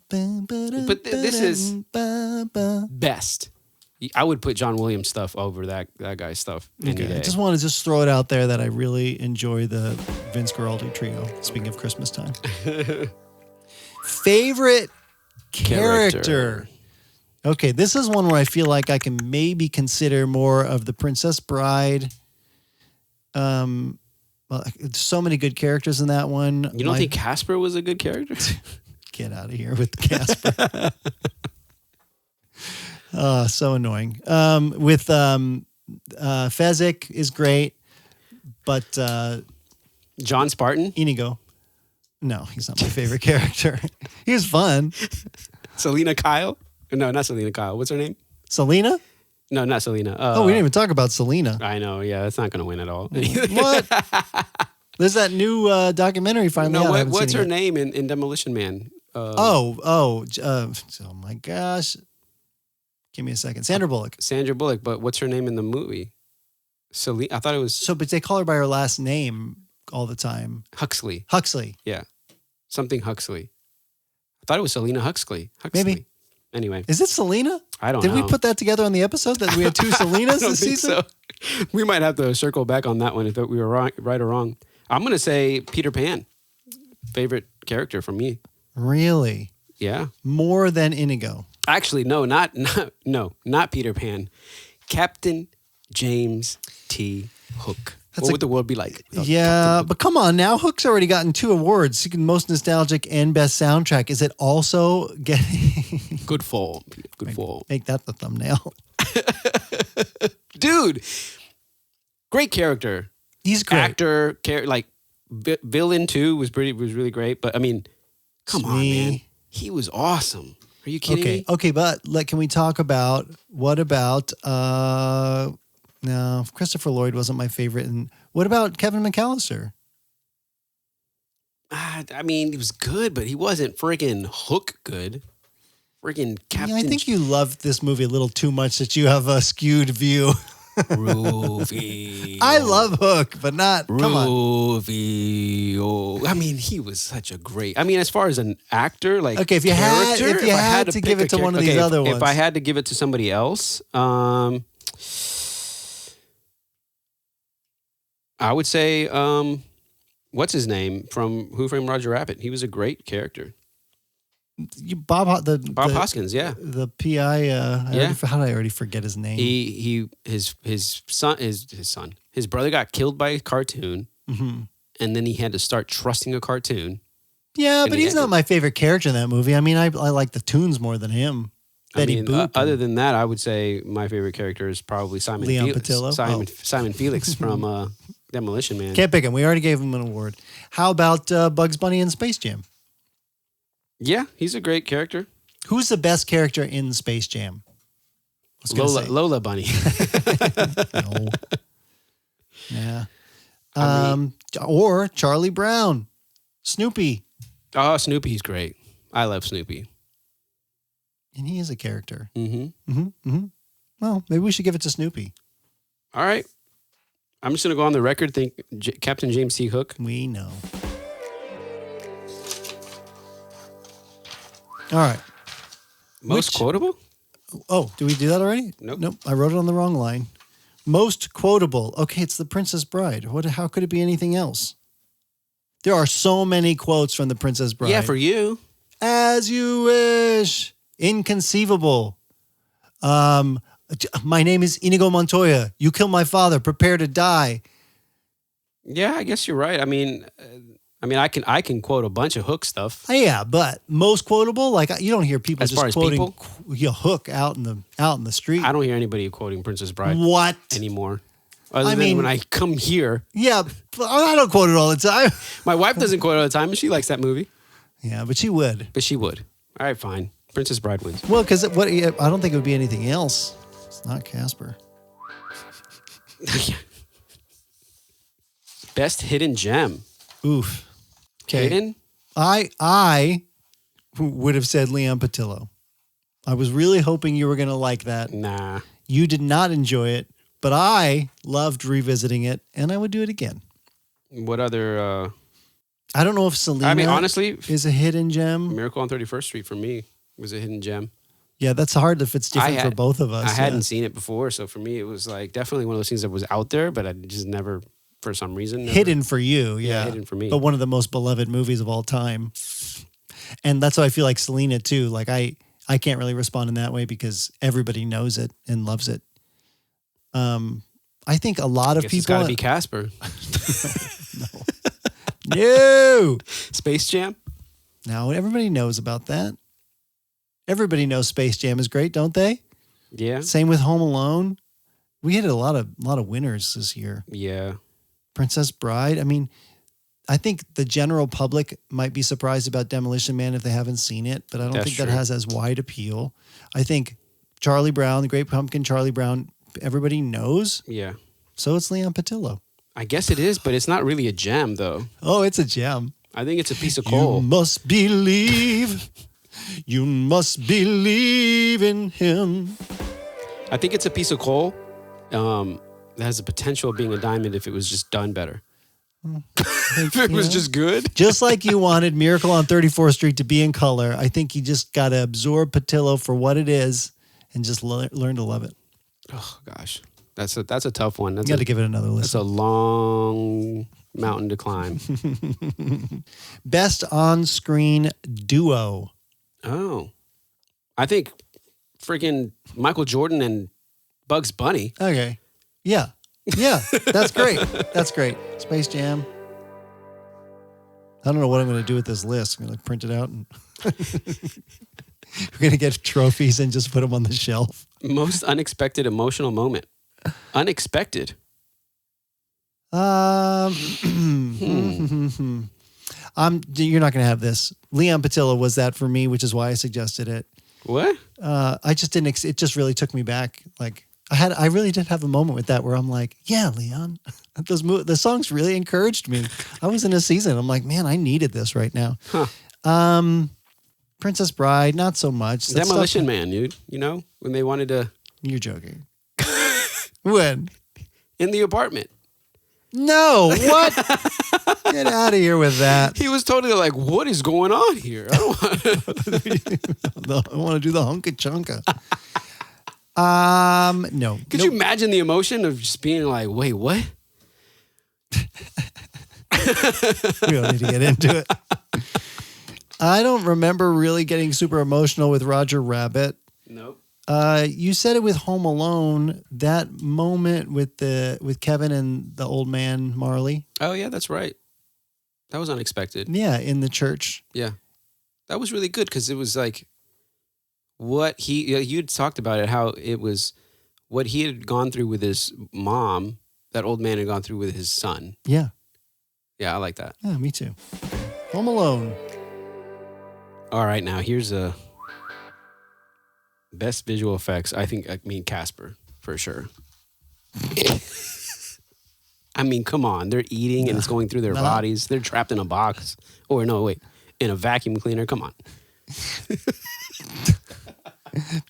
this is best. I would put John Williams stuff over that guy's stuff any day. I just want to throw it out there that I really enjoy the Vince Guaraldi trio. Speaking of Christmas time, favorite character. Okay, this is one where I feel like I can maybe consider more of the Princess Bride. Well, so many good characters in that one. You don't think Casper was a good character? Get out of here with Casper. So annoying. With Fezzik is great, but John Spartan? Inigo. No, he's not my favorite character. He was fun. Selena Kyle? No, not Selena Kyle. What's her name? Selena? No, not Selena. We didn't even talk about Selena. I know. Yeah, that's not going to win at all. What? There's that new documentary finally out. No, what's her name in Demolition Man? Oh my gosh. Give me a second. Sandra Bullock. Sandra Bullock, but what's her name in the movie? Selena. I thought it was... So, but they call her by her last name all the time. Huxley. Yeah. Something Huxley. I thought it was Selena Huxley. Maybe. Anyway. Is it Selena? I don't know. Did we put that together on the episode that we had two Selenas this season? So. We might have to circle back on that one if we were right or wrong. I'm going to say Peter Pan. favorite character for me. Really? Yeah. More than Inigo. Actually, no, not Peter Pan. Captain James T. Hook. What would the world be like? Yeah, but come on now. Hook's already gotten 2 awards. Most nostalgic and best soundtrack. Is it also getting... Good fall. Make that the thumbnail. Dude, great character. He's great. Actor, villain too was really great. But I mean, come on, man. He was awesome. Are you kidding me? Okay, but can we talk about what about no, Christopher Lloyd wasn't my favorite. And what about Kevin McAllister? I mean, he was good, but he wasn't friggin' Hook good. Friggin' Captain. Yeah, I think you loved this movie a little too much that you have a skewed view. Rufio. I love Hook, but not. Come on. Rufio. I mean, he was such a great. I mean, as far as an actor, like okay, if you had to give it to one of these other ones, if I had to give it to somebody else, I would say, what's his name from Who Framed Roger Rabbit? He was a great character. Bob Hoskins, yeah, the PI. How did I already forget his name? His brother got killed by a cartoon, and then he had to start trusting a cartoon. Yeah, but he's not my favorite character in that movie. I mean, I like the tunes more than him. Betty Boop. Other than that, I would say my favorite character is probably Simon Felix from Demolition Man. Can't pick him. We already gave him an award. How about Bugs Bunny in Space Jam? Yeah, he's a great character. Who's the best character in Space Jam? Lola Bunny. No. Yeah. Or Charlie Brown. Snoopy. Oh, Snoopy's great. I love Snoopy. And he is a character. Mm-hmm. Well, maybe we should give it to Snoopy. All right. I'm just going to go on the record, think Captain James T. Hook. We know. All right. Most quotable? Oh, did we do that already? Nope. I wrote it on the wrong line. Most quotable. Okay, it's The Princess Bride. How could it be anything else? There are so many quotes from The Princess Bride. Yeah, for you. As you wish. Inconceivable. My name is Inigo Montoya. You killed my father. Prepare to die. Yeah, I guess you're right. I mean, I can quote a bunch of Hook stuff. Yeah, but most quotable, like you don't hear people as just far as quoting people? Hook out in the street. I don't hear anybody quoting Princess Bride. What anymore? Other than when I come here. Yeah, I don't quote it all the time. My wife doesn't quote it all the time, and she likes that movie. Yeah, but she would. All right, fine. Princess Bride wins. Well, because I don't think it would be anything else. It's not Casper. Best hidden gem. Oof. Okay. Hidden? I would have said Leon Patillo. I was really hoping you were going to like that. Nah. You did not enjoy it, but I loved revisiting it, and I would do it again. What other... I don't know if Selena honestly, is a hidden gem. Miracle on 31st Street for me was a hidden gem. Yeah, that's hard if it's different for both of us. I hadn't seen it before, so for me it was like definitely one of those things that was out there, but I just never, for some reason... Hidden for you, yeah. Hidden for me. But one of the most beloved movies of all time. And that's why I feel like Selena too. Like I can't really respond in that way because everybody knows it and loves it. I think a lot of people... It's got to be Casper. No. Space Jam? Now, everybody knows about that. Everybody knows Space Jam is great, don't they? Yeah. Same with Home Alone. We had a lot of winners this year. Yeah. Princess Bride. I mean, I think the general public might be surprised about Demolition Man if they haven't seen it, but I don't think that has as wide appeal. I think Charlie Brown, The Great Pumpkin, Charlie Brown, everybody knows. Yeah. So it's Leon Patillo. I guess it is, but it's not really a gem, though. Oh, it's a gem. I think it's a piece of coal. You must believe. You must believe in him. I think it's a piece of coal that has the potential of being a diamond if it was just done better. If it was just good. Just like you wanted Miracle on 34th Street to be in color, I think you just got to absorb Patillo for what it is and just learn to love it. Oh, gosh. That's a tough one. You got to give it another listen. That's a long mountain to climb. Best on-screen duo. Oh, I think freaking Michael Jordan and Bugs Bunny. Okay. Yeah. That's great. That's great. Space Jam. I don't know what I'm going to do with this list. I'm going to print it out and we're going to get trophies and just put them on the shelf. Most unexpected emotional moment. Unexpected. You're not going to have this. Leon Patillo was that for me, which is why I suggested it. What? I just didn't. It just really took me back. Like I really did have a moment with that where I'm like, yeah, Leon, the songs really encouraged me. I was in a season. I'm like, man, I needed this right now. Huh. Princess Bride, not so much. Demolition Man, dude. You know, when they wanted to. You're joking. When? In the apartment. No, what? Get out of here with that. He was totally like, what is going on here? I don't I want to do the hunka chunka. No. Could you imagine the emotion of just being like, wait, what? We don't need to get into it. I don't remember really getting super emotional with Roger Rabbit. Nope. You said it with Home Alone, that moment with Kevin and the old man Marley. Oh, yeah, that's right. That was unexpected. Yeah, in the church. Yeah. That was really good because it was like what you'd talked about it, how it was what he had gone through with his mom, that old man had gone through with his son. Yeah. Yeah, I like that. Yeah, me too. Home Alone. All right, now here's a best visual effects. I mean Casper, for sure. I mean, come on. They're eating and it's going through their bodies. They're trapped in a box. Or no, wait. In a vacuum cleaner. Come on.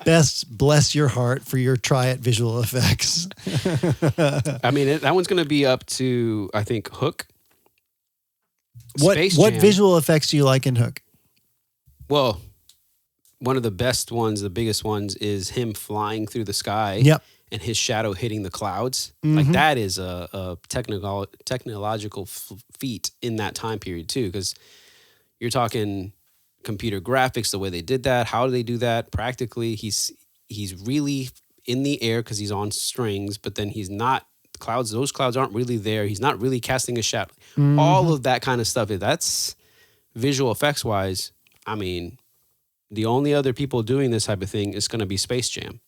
Best bless your heart for your try at visual effects. I mean, that one's going to be up to, I think, Hook. What Space Jam. visual effects do you like in Hook? Well, one of the best ones, the biggest ones, is him flying through the sky. Yep. And his shadow hitting the clouds. Mm-hmm. Like that is a technological feat in that time period too, because you're talking computer graphics, the way they did that. How do they do that? Practically, he's really in the air because he's on strings, but then he's not. Those clouds aren't really there. He's not really casting a shadow. Mm-hmm. All of that kind of stuff. That's visual effects wise. I mean, the only other people doing this type of thing is going to be Space Jam.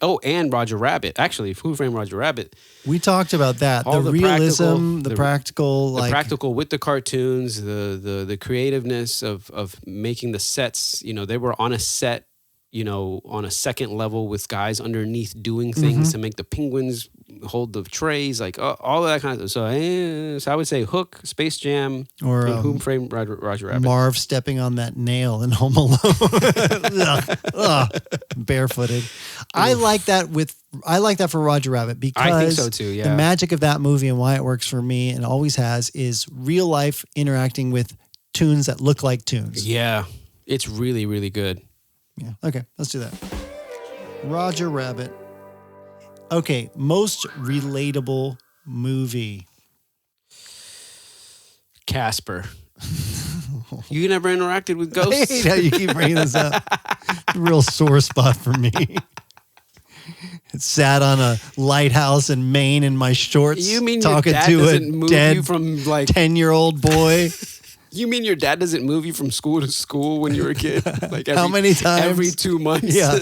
Oh, and Roger Rabbit. Actually, Who Framed Roger Rabbit. We talked about that. The realism, the practical. The practical with the cartoons, the creativeness of making the sets. You know, they were on a set, you know, on a second level with guys underneath doing things to make the penguins hold the trays, like all of that kind of stuff. So I would say Hook, Space Jam, or Who Framed Roger Rabbit. Marv stepping on that nail in Home Alone. Barefooted. I like that for Roger Rabbit because I think so too, yeah. The magic of that movie and why it works for me and always has is real life interacting with tunes that look like tunes. Yeah. It's really, really good. Yeah. Okay, let's do that. Roger Rabbit. Okay, most relatable movie. Casper. You never interacted with ghosts? I hate how you keep bringing this up. Real sore spot for me. It sat on a lighthouse in Maine in my shorts. You mean talking your dad to doesn't a move dead you from like 10-year-old boy? You mean your dad doesn't move you from school to school when you were a kid? Like how many times? Every 2 months. Yeah.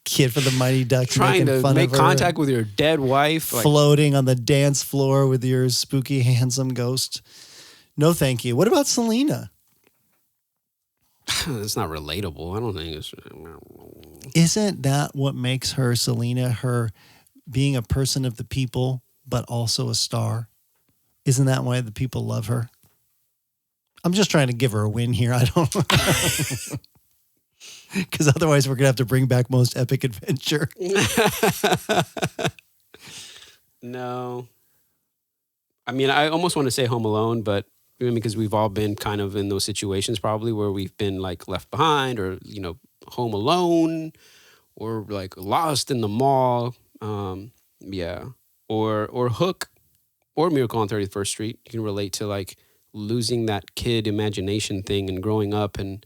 Kid for the Mighty Ducks. Trying to fun make of contact with your dead wife. Floating on the dance floor with your spooky, handsome ghost. No, thank you. What about Selena? It's not relatable. I don't think it's... Isn't that what makes her Selena, her being a person of the people, but also a star? Isn't that why the people love her? I'm just trying to give her a win here. I don't... Because otherwise we're going to have to bring back Most Epic Adventure. No. I mean, I almost want to say Home Alone, but because we've all been kind of in those situations probably where we've been like left behind or, you know, home alone or like lost in the mall. Yeah. Or Hook. Or Miracle on 31st Street. You can relate to like losing that kid imagination thing and growing up and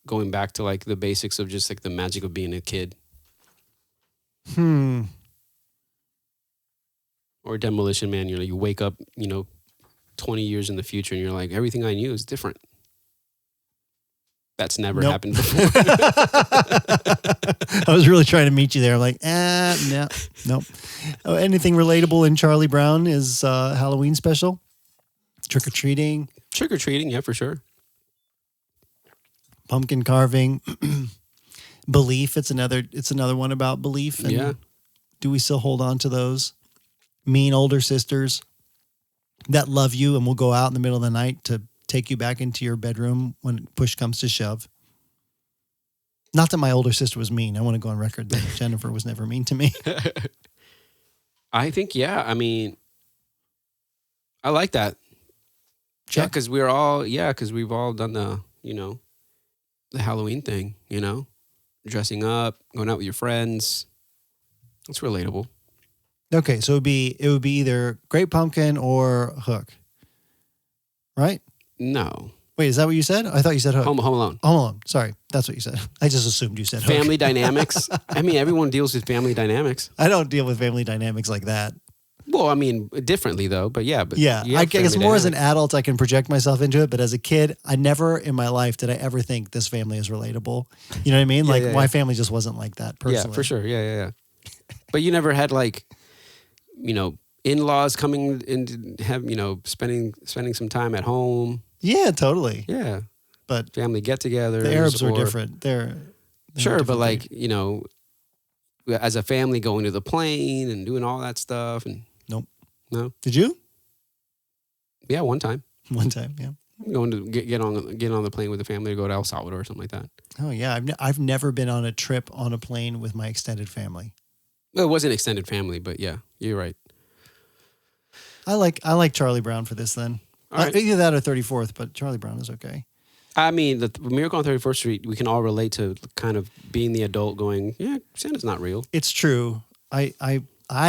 going back to like the basics of just like the magic of being a kid. Or Demolition Man, you wake up, 20 years in the future and you're like, everything I knew is different. That's never happened before. I was really trying to meet you there. I'm like, no. Oh, anything relatable in Charlie Brown is Halloween special? Trick-or-treating? Trick-or-treating, yeah, for sure. Pumpkin carving. Belief, it's another one about belief. And yeah. Do we still hold on to those? Mean older sisters that love you and will go out in the middle of the night to take you back into your bedroom when push comes to shove. Not that my older sister was mean. I want to go on record that Jennifer was never mean to me. I think, yeah. I mean, I like that. Check. Yeah, because we've all done the Halloween thing, dressing up, going out with your friends. It's relatable. Okay, so it would be either Great Pumpkin or Hook, right? No. Wait, is that what you said? I thought you said Hook. Home Alone. Home Alone. Sorry, that's what you said. I just assumed you said Hook. Family dynamics. I mean, everyone deals with family dynamics. I don't deal with family dynamics like that. Well, I mean, differently though, but yeah. I guess more as an adult, I can project myself into it. But as a kid, I never in my life did I ever think this family is relatable. You know what I mean? My family just wasn't like that personally. Yeah, for sure. Yeah. But you never had like, in-laws coming in to have, spending some time at home. Yeah, totally. Yeah. But family get-togethers. The Arabs are different. They're sure, but like, as a family going to the plane and doing all that stuff. And nope. No. Did you? Yeah, one time. Yeah. Going to get on the plane with the family to go to El Salvador or something like that. Oh yeah, I've never been on a trip on a plane with my extended family. Well, it wasn't extended family, but yeah, you're right. I like Charlie Brown for this then. Right. Either that or 34th, but Charlie Brown is okay. I mean, the Miracle on 31st Street, we can all relate to kind of being the adult going, yeah, Santa's not real. It's true. I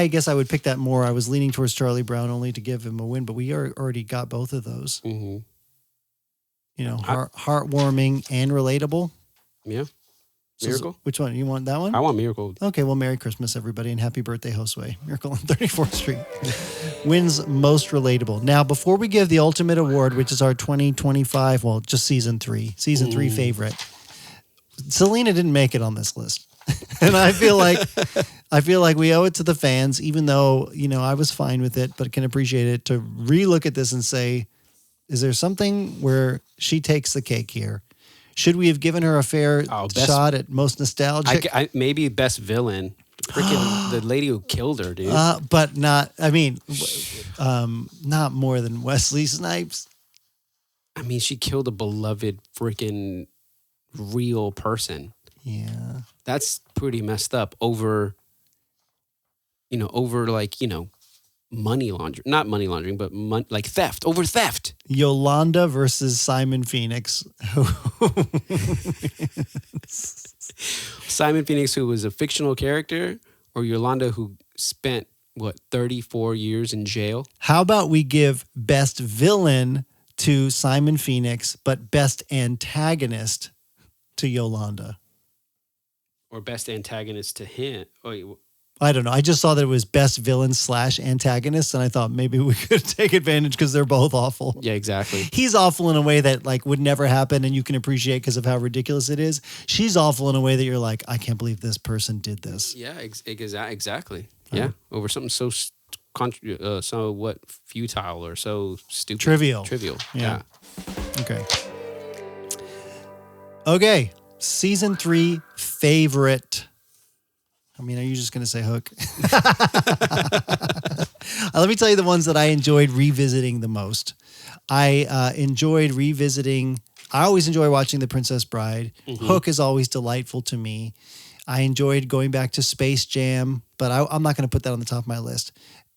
guess I would pick that more. I was leaning towards Charlie Brown only to give him a win, but we already got both of those. Mm-hmm. Heartwarming and relatable. Yeah. Miracle? So which one? You want that one? I want Miracle. Okay, well, Merry Christmas, everybody, and happy birthday, Josue. Miracle on 34th Street. Wins most relatable. Now, before we give the ultimate award, which is our 2025, well, just season 3 favorite, Selena didn't make it on this list. And I feel like we owe it to the fans, even though, I was fine with it, but can appreciate it, to relook at this and say, is there something where she takes the cake here? Should we have given her a fair shot at most nostalgic? Maybe best villain. Freaking the lady who killed her, dude. But not, not more than Wesley Snipes. I mean, she killed a beloved freaking real person. Yeah. That's pretty messed up over money laundering. Not money laundering, but like theft. Over theft. Yolanda versus Simon Phoenix. Simon Phoenix, who was a fictional character, or Yolanda, who spent, 34 years in jail? How about we give best villain to Simon Phoenix, but best antagonist to Yolanda? Or best antagonist to him? I don't know. I just saw that it was best villain / antagonist, and I thought maybe we could take advantage because they're both awful. Yeah, exactly. He's awful in a way that would never happen, and you can appreciate because of how ridiculous it is. She's awful in a way that you're like, I can't believe this person did this. Yeah, exactly. Yeah, over something so futile or so stupid. Trivial. Yeah. Okay. Season 3 favorite. Are you just going to say Hook? Let me tell you the ones that I enjoyed revisiting the most. I always enjoy watching The Princess Bride. Mm-hmm. Hook is always delightful to me. I enjoyed going back to Space Jam, but I'm not going to put that on the top of my list.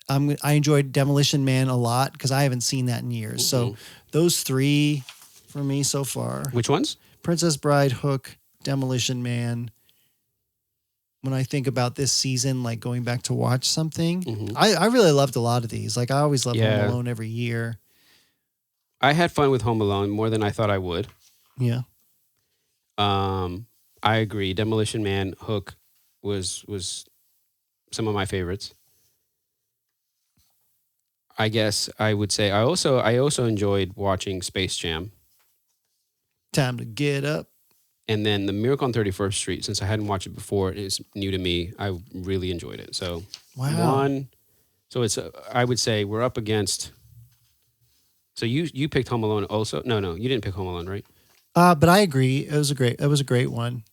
I enjoyed Demolition Man a lot because I haven't seen that in years. Mm-hmm. So those 3 for me so far. Which ones? Princess Bride, Hook, Demolition Man. when I think about this season, like going back to watch something. I really loved a lot of these. Like I always love Home Alone every year. I had fun with Home Alone more than I thought I would. Yeah. I agree. Demolition Man, Hook was some of my favorites. I guess I would say I also enjoyed watching Space Jam. Time to get up. And then The Miracle on 31st Street, since I hadn't watched it before, it's new to me. I really enjoyed it. So so it's I would say we're up against. So you picked Home Alone also? No, you didn't pick Home Alone, right? But I agree. It was a great one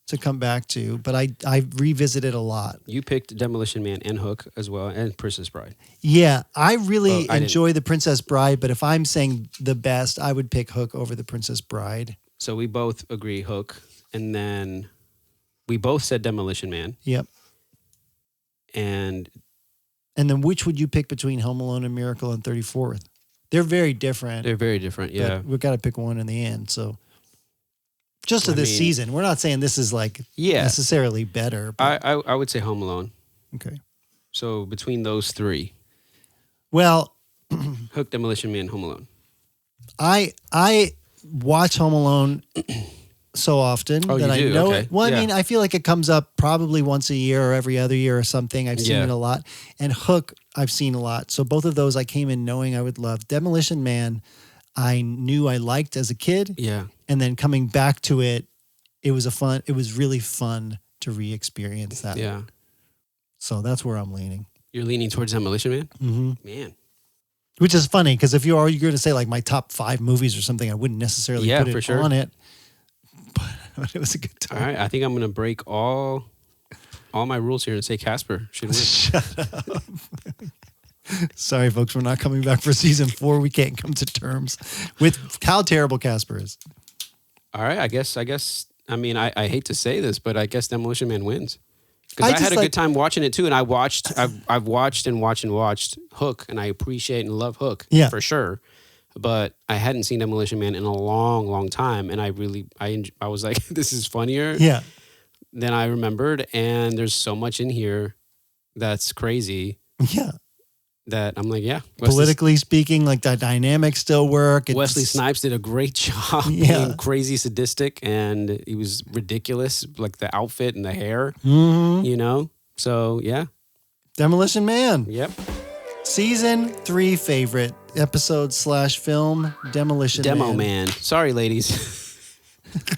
to come back to. But I revisit it a lot. You picked Demolition Man and Hook as well, and Princess Bride. Yeah, I really enjoy The Princess Bride. But if I'm saying the best, I would pick Hook over The Princess Bride. So we both agree Hook, and then we both said Demolition Man. Yep. And then which would you pick between Home Alone and Miracle on 34th? They're very different. They're very different, yeah. We've got to pick one in the end. So just this season, we're not saying this is like necessarily better. But. I would say Home Alone. Okay. So between those three. Well, Hook, Demolition Man, Home Alone. I watch Home Alone so often that I know it. Well, I mean, I feel like it comes up probably once a year or every other year or something. I've seen it a lot. And Hook, I've seen a lot. So both of those I came in knowing I would love. Demolition Man, I knew I liked as a kid. Yeah. And then coming back to it, it was really fun to re-experience that. Yeah. So that's where I'm leaning. You're leaning towards Demolition Man? Mm-hmm. Man. Which is funny because if you're going to say like my top 5 movies or something, I wouldn't necessarily put it on it. But it was a good time. All right, I think I'm going to break all my rules here and say Casper should win. Shut up. Sorry, folks, we're not coming back for season 4. We can't come to terms with how terrible Casper is. All right, I guess. I mean, I hate to say this, but I guess Demolition Man wins. Because I had a good time watching it too, and I've watched Hook, and I appreciate and love Hook for sure. But I hadn't seen Demolition Man in a long, long time, and I was like, this is funnier than I remembered, and there's so much in here that's crazy. Yeah. That I'm like, politically speaking, like the dynamics still work. Wesley Snipes did a great job being crazy sadistic, and he was ridiculous, like the outfit and the hair, you know? So, yeah. Demolition Man. Yep. Season 3 favorite episode / film, Demolition Demo Man. Sorry, ladies.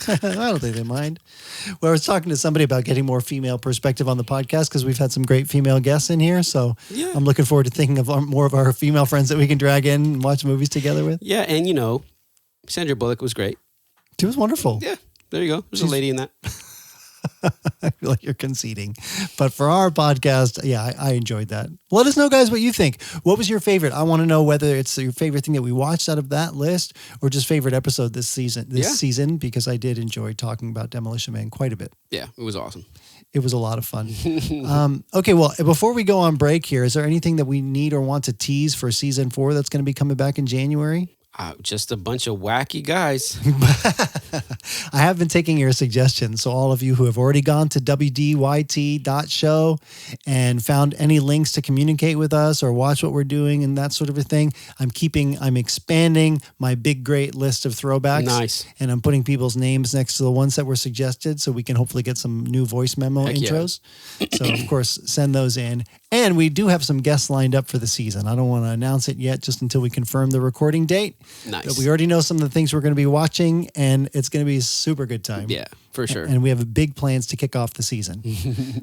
I don't think they mind. Well, I was talking to somebody about getting more female perspective on the podcast because we've had some great female guests in here. So I'm looking forward to thinking of more of our female friends that we can drag in and watch movies together with. Yeah, and Sandra Bullock was great. She was wonderful. Yeah, there you go. There's a lady in that. I feel like you're conceding. But for our podcast, I enjoyed that. Let us know, guys, what you think. What was your favorite? I want to know whether it's your favorite thing that we watched out of that list or just favorite episode this season, because I did enjoy talking about Demolition Man quite a bit. Yeah, it was awesome. It was a lot of fun. Okay, well, before we go on break here, is there anything that we need or want to tease for season 4 that's going to be coming back in January? Just a bunch of wacky guys. I have been taking your suggestions. So all of you who have already gone to wdyt.show and found any links to communicate with us or watch what we're doing and that sort of a thing, I'm expanding my big, great list of throwbacks. Nice. And I'm putting people's names next to the ones that were suggested so we can hopefully get some new voice memo intros. So, of course, send those in. And we do have some guests lined up for the season. I don't want to announce it yet just until we confirm the recording date. Nice. But we already know some of the things we're going to be watching, and it's going to be a super good time. Yeah, for sure. And we have big plans to kick off the season.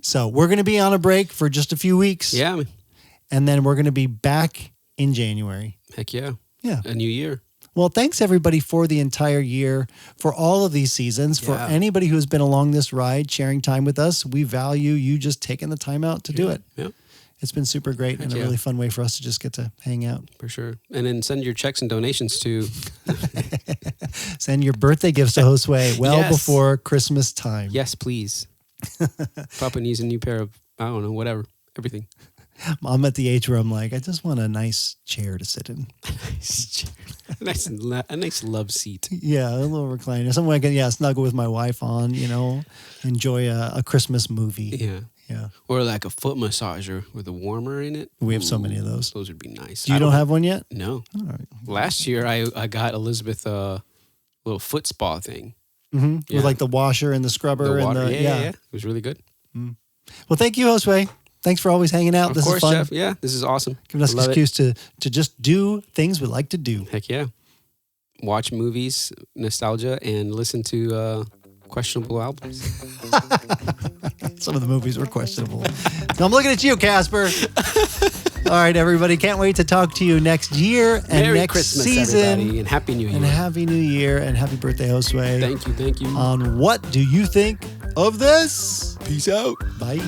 So we're going to be on a break for just a few weeks. Yeah. And then we're going to be back in January. Heck yeah. Yeah. A new year. Well, thanks everybody for the entire year, for all of these seasons, for anybody who has been along this ride, sharing time with us. We value you just taking the time out to do it. Yeah. It's been super great and a really fun way for us to just get to hang out. For sure. And then send your checks and donations to... Send your birthday gifts to Josue before Christmas time. Yes, please. Papa needs a new pair of, I don't know, whatever, everything. I'm at the age where I'm like, I just want a nice chair to sit in. Nice chair. a nice love seat. Yeah, a little recliner. Somewhere I can, snuggle with my wife on, enjoy a Christmas movie. Yeah. Yeah. Or like a foot massager with a warmer in it. We have so many of those. Those would be nice. You don't have one yet? No. All right. Last year, I got Elizabeth a little foot spa thing. Mm-hmm. Yeah. With like the washer and the scrubber. The water. And Yeah. It was really good. Well, thank you, Josue. Thanks for always hanging out. Of This course, is fun. Jeff. Yeah, this is awesome. Giving us an Love it. excuse to just do things we like to do. Heck yeah. Watch movies, nostalgia, and listen to questionable albums. Some of the movies were questionable. No, I'm looking at you, Casper. All right, everybody. Can't wait to talk to you next year and Merry next Christmas, season. everybody, and Happy New Year. And Happy New Year and happy birthday, Josue. Thank you. On What Do You Think of This? Peace out. Bye.